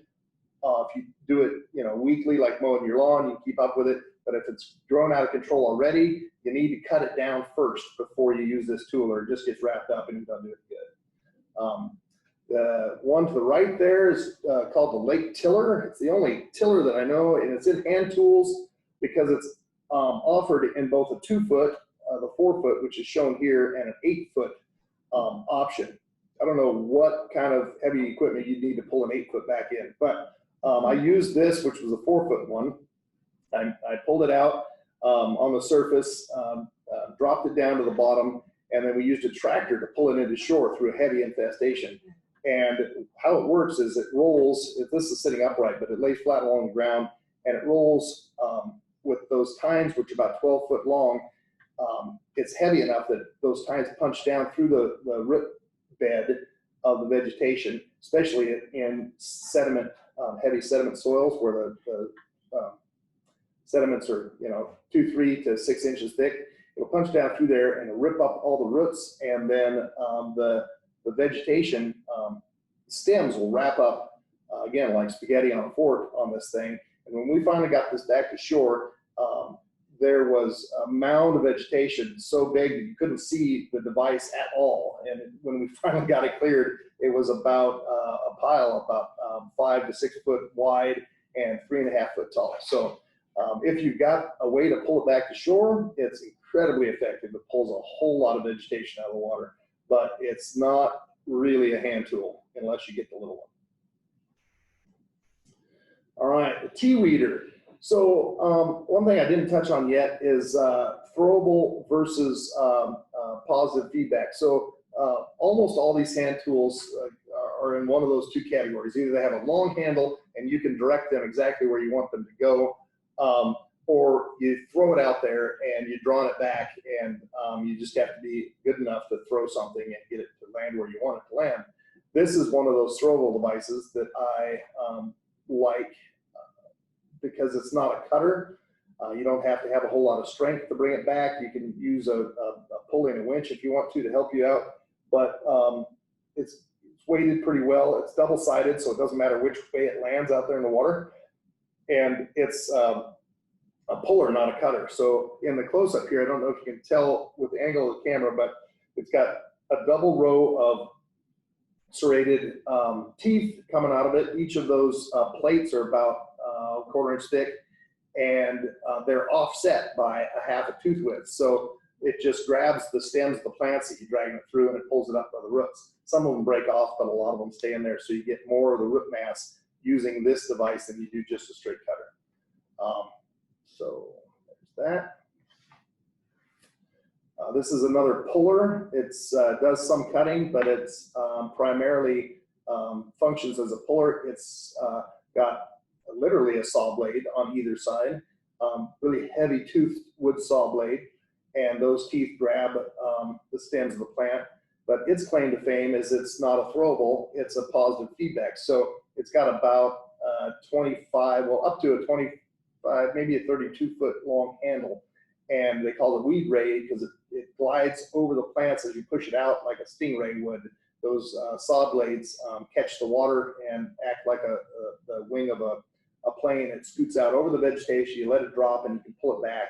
If you do it, weekly, like mowing your lawn, you keep up with it. But if it's grown out of control already, you need to cut it down first before you use this tool, or it just gets wrapped up and you don't do it good. The one to the right there is called the Lake Tiller. It's the only tiller that I know, and it's in hand tools because it's offered in both a 2-foot, the 4-foot, which is shown here, and an 8-foot option. I don't know what kind of heavy equipment you need to pull an 8-foot back in, but I used this, which was a 4-foot one. I pulled it out on the surface, dropped it down to the bottom, and then we used a tractor to pull it into shore through a heavy infestation. And how it works is it rolls, this is sitting upright, but it lays flat along the ground, and it rolls with those tines, which are about 12 foot long. It's heavy enough that those tines punch down through the root bed of the vegetation, especially in sediment, heavy sediment soils where the sediments are 2, 3 to 6 inches thick. It'll punch down through there and it'll rip up all the roots, and then the vegetation stems will wrap up again like spaghetti on a fork on this thing. And when we finally got this back to shore, there was a mound of vegetation so big that you couldn't see the device at all. And when we finally got it cleared, it was about a pile about 5 to 6 foot wide and 3.5 foot tall. So if you've got a way to pull it back to shore, it's incredibly effective. It pulls a whole lot of vegetation out of the water, but it's not really a hand tool unless you get the little one. All right, the tea weeder. So one thing I didn't touch on yet is throwable versus positive feedback. So almost all these hand tools are in one of those 2 categories. Either they have a long handle and you can direct them exactly where you want them to go, or you throw it out there and you're drawing it back, and you just have to be good enough to throw something and get it to land where you want it to land. This is one of those throwable devices that I like because it's not a cutter. You don't have to have a whole lot of strength to bring it back. You can use a pulley and a winch if you want to help you out, but it's weighted pretty well. It's double-sided, so it doesn't matter which way it lands out there in the water. And it's a puller, not a cutter. So in the close-up here, I don't know if you can tell with the angle of the camera, but it's got a double row of serrated teeth coming out of it. Each of those plates are about 1/4 inch thick, and they're offset by 1/2 a tooth width. So it just grabs the stems of the plants that you're dragging it through, and it pulls it up by the roots. Some of them break off, but a lot of them stay in there, so you get more of the root mass using this device than you do just a straight cutter. So there's that. This is another puller. It's does some cutting, but it's primarily functions as a puller. It's got literally a saw blade on either side, really heavy toothed wood saw blade, and those teeth grab the stems of the plant. But its claim to fame is it's not a throwable, it's a positive feedback. So it's got about 25, well, up to a 25, maybe a 32-foot long handle. And they call it weed ray because it glides over the plants as you push it out like a stingray would. Those saw blades catch the water and act like the wing of a plane. It scoots out over the vegetation, you let it drop, and you can pull it back.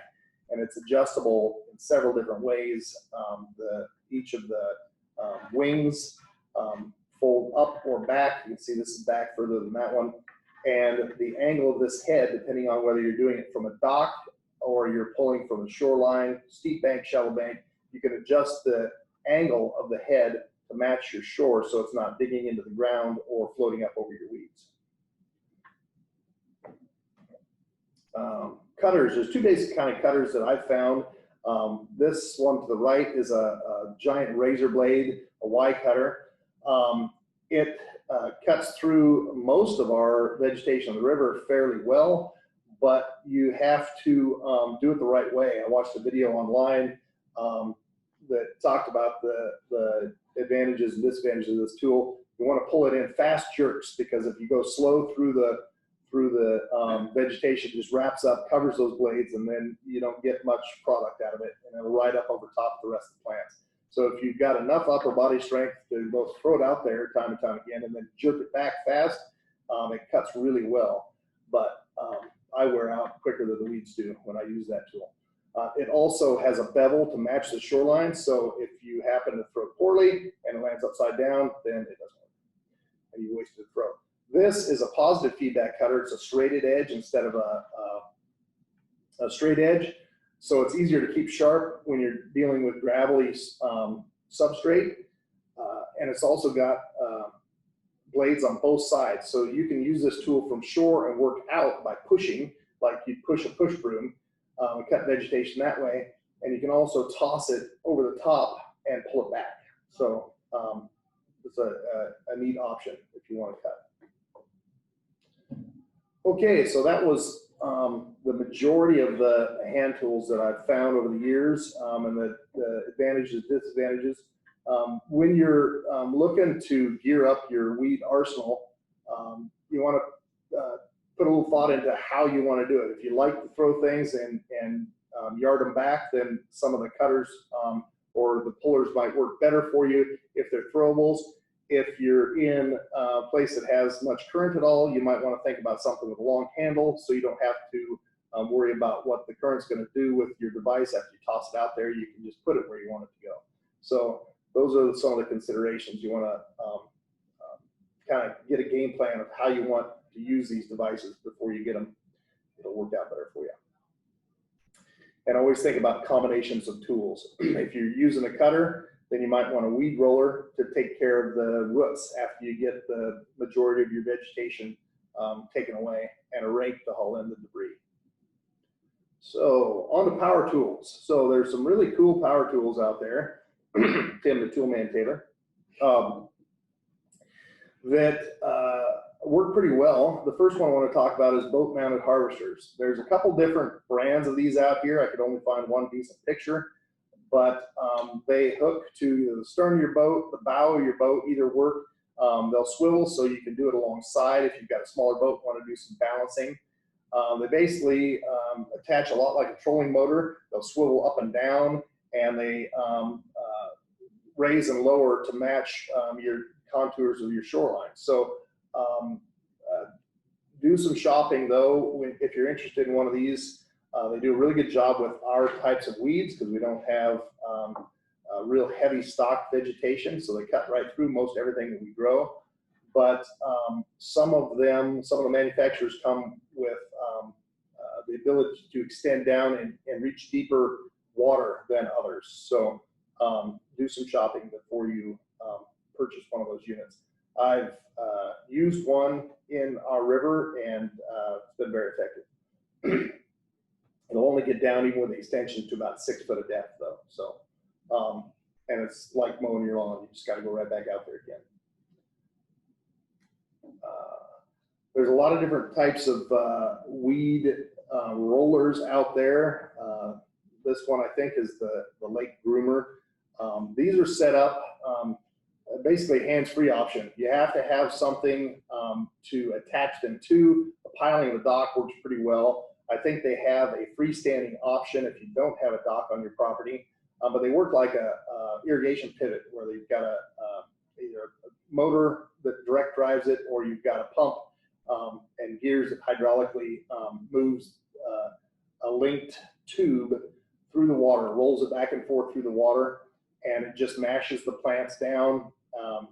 And it's adjustable in several different ways. Each of the wings fold up or back. You can see this is back further than that one. And the angle of this head, depending on whether you're doing it from a dock or you're pulling from a shoreline, steep bank, shallow bank, you can adjust the angle of the head to match your shore so it's not digging into the ground or floating up over your weeds. Cutters, there's two basic kind of cutters that I've found. This one to the right is a giant razor blade, a Y cutter. It cuts through most of our vegetation on the river fairly well, but you have to do it the right way. I watched a video online that talked about the advantages and disadvantages of this tool. You want to pull it in fast jerks, because if you go slow through the vegetation, it just wraps up, covers those blades, and then you don't get much product out of it, and it'll ride up over top of the rest of the plants. So if you've got enough upper body strength to both throw it out there time and time again and then jerk it back fast, it cuts really well. But I wear out quicker than the weeds do when I use that tool. It also has a bevel to match the shoreline, so if you happen to throw poorly and it lands upside down, then it doesn't work, and you wasted a throw. This is a positive feedback cutter. It's a serrated edge instead of a straight edge, so it's easier to keep sharp when you're dealing with gravelly substrate, and it's also got blades on both sides, so you can use this tool from shore and work out by pushing, like you push a push broom, cut vegetation that way, and you can also toss it over the top and pull it back. So it's a neat option if you want to cut. Okay, so that was the majority of the hand tools that I've found over the years, and the advantages, disadvantages. When you're looking to gear up your weed arsenal, you want to put a little thought into how you want to do it. If you like to throw things and yard them back, then some of the cutters or the pullers might work better for you if they're throwables. If you're in a place that has much current at all, you might want to think about something with a long handle so you don't have to worry about what the current's going to do with your device. After you toss it out there, you can just put it where you want it to go. So those are some of the considerations. You want to kind of get a game plan of how you want to use these devices before you get them. It'll work out better for you. And always think about combinations of tools. If you're using a cutter, then you might want a weed roller to take care of the roots after you get the majority of your vegetation taken away, and a rake to haul in the debris. So on to power tools. So there's some really cool power tools out there. Tim, the tool man Taylor, that work pretty well. The first one I want to talk about is boat mounted harvesters. There's a couple different brands of these out here. I could only find one decent picture, but they hook to the stern of your boat, the bow of your boat, either work. They'll swivel so you can do it alongside if you've got a smaller boat, want to do some balancing. They basically attach a lot like a trolling motor. They'll swivel up and down, and they raise and lower to match your contours of your shoreline. So do some shopping though if you're interested in one of these. They do a really good job with our types of weeds because we don't have real heavy stock vegetation, so they cut right through most everything that we grow. But some of the manufacturers come with the ability to extend down and reach deeper water than others. So do some shopping before you purchase one of those units. I've used one in our river, and it's been very effective. It'll only get down even with the extension to about 6 foot of depth though. So, and it's like mowing your lawn. You just got to go right back out there again. There's a lot of different types of weed rollers out there. This one I think is the Lake Groomer. These are set up basically hands-free option. You have to have something to attach them to. The piling of the dock works pretty well. I think they have a freestanding option if you don't have a dock on your property, but they work like a irrigation pivot where you've got either a motor that direct drives it, or you've got a pump and gears that hydraulically moves a linked tube through the water, rolls it back and forth through the water, and it just mashes the plants down,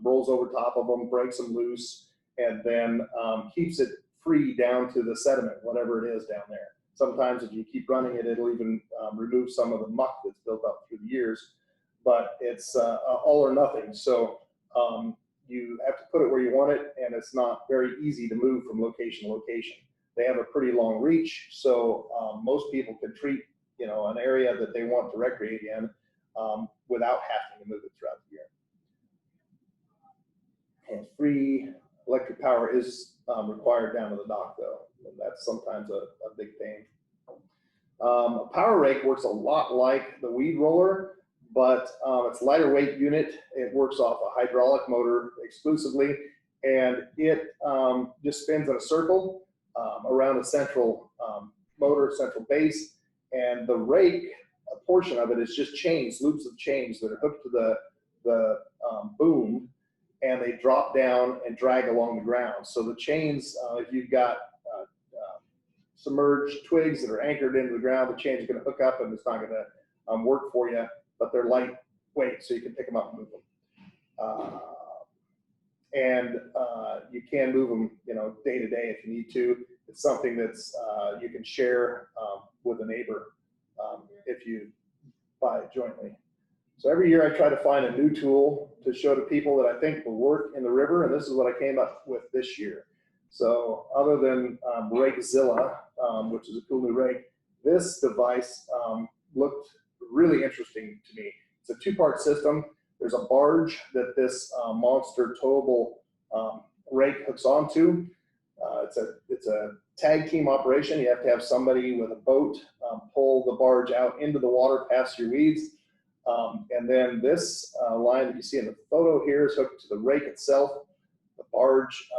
rolls over top of them, breaks them loose, and then keeps it free down to the sediment, whatever it is down there. Sometimes if you keep running it, it'll even remove some of the muck that's built up through the years, but it's all or nothing. So you have to put it where you want it, and it's not very easy to move from location to location. They have a pretty long reach, so most people can treat, you know, an area that they want to recreate in without having to move it throughout the year. And free electric power is required down to the dock, though, and that's sometimes a big pain. A power rake works a lot like the weed roller, but it's a lighter weight unit. It works off a hydraulic motor exclusively, and it just spins in a circle around a central motor, central base, and the rake, a portion of it is just chains, loops of chains that are hooked to the boom, and they drop down and drag along the ground. So the chains, if you've got submerged twigs that are anchored into the ground, the chains are going to hook up and it's not going to work for you, but they're lightweight, so you can pick them up and move them. You can move them, you know, day to day if you need to. It's something that's you can share with a neighbor if you buy it jointly. So every year I try to find a new tool to show to people that I think will work in the river, and this is what I came up with this year. So other than Rakezilla, which is a cool new rake, this device looked really interesting to me. It's a two-part system. There's a barge that this monster towable rake hooks onto. It's a tag team operation. You have to have somebody with a boat pull the barge out into the water past your weeds. And then this line that you see in the photo here is hooked to the rake itself. The barge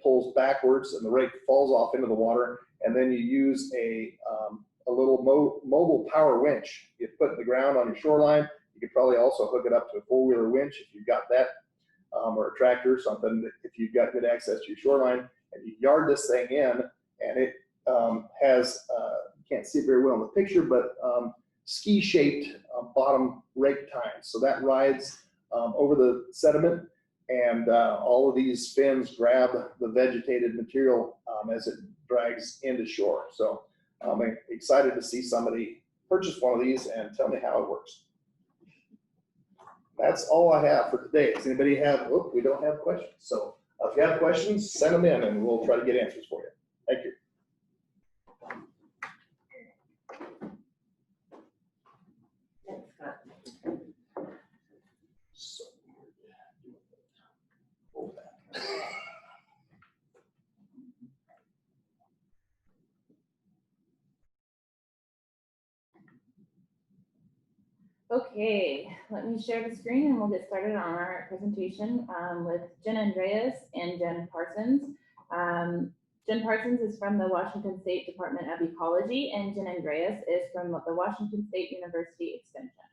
pulls backwards and the rake falls off into the water. And then you use a little mobile power winch you put in the ground on your shoreline. You could probably also hook it up to a four-wheeler winch if you've got that, or a tractor or something, if you've got good access to your shoreline. And you yard this thing in, and it has, you can't see it very well in the picture, but ski-shaped bottom rake tines. So that rides over the sediment, and all of these fins grab the vegetated material as it drags into shore. So I'm excited to see somebody purchase one of these and tell me how it works. That's all I have for today. Does anybody have, oh, we don't have questions. So if you have questions, send them in and we'll try to get answers for you. Thank you. Thanks, Scott. So, hold that. Okay, let me share the screen and we'll get started on our presentation with Jen Andreas and Jen Parsons. Jen Parsons is from the Washington State Department of Ecology, and Jen Andreas is from the Washington State University Extension.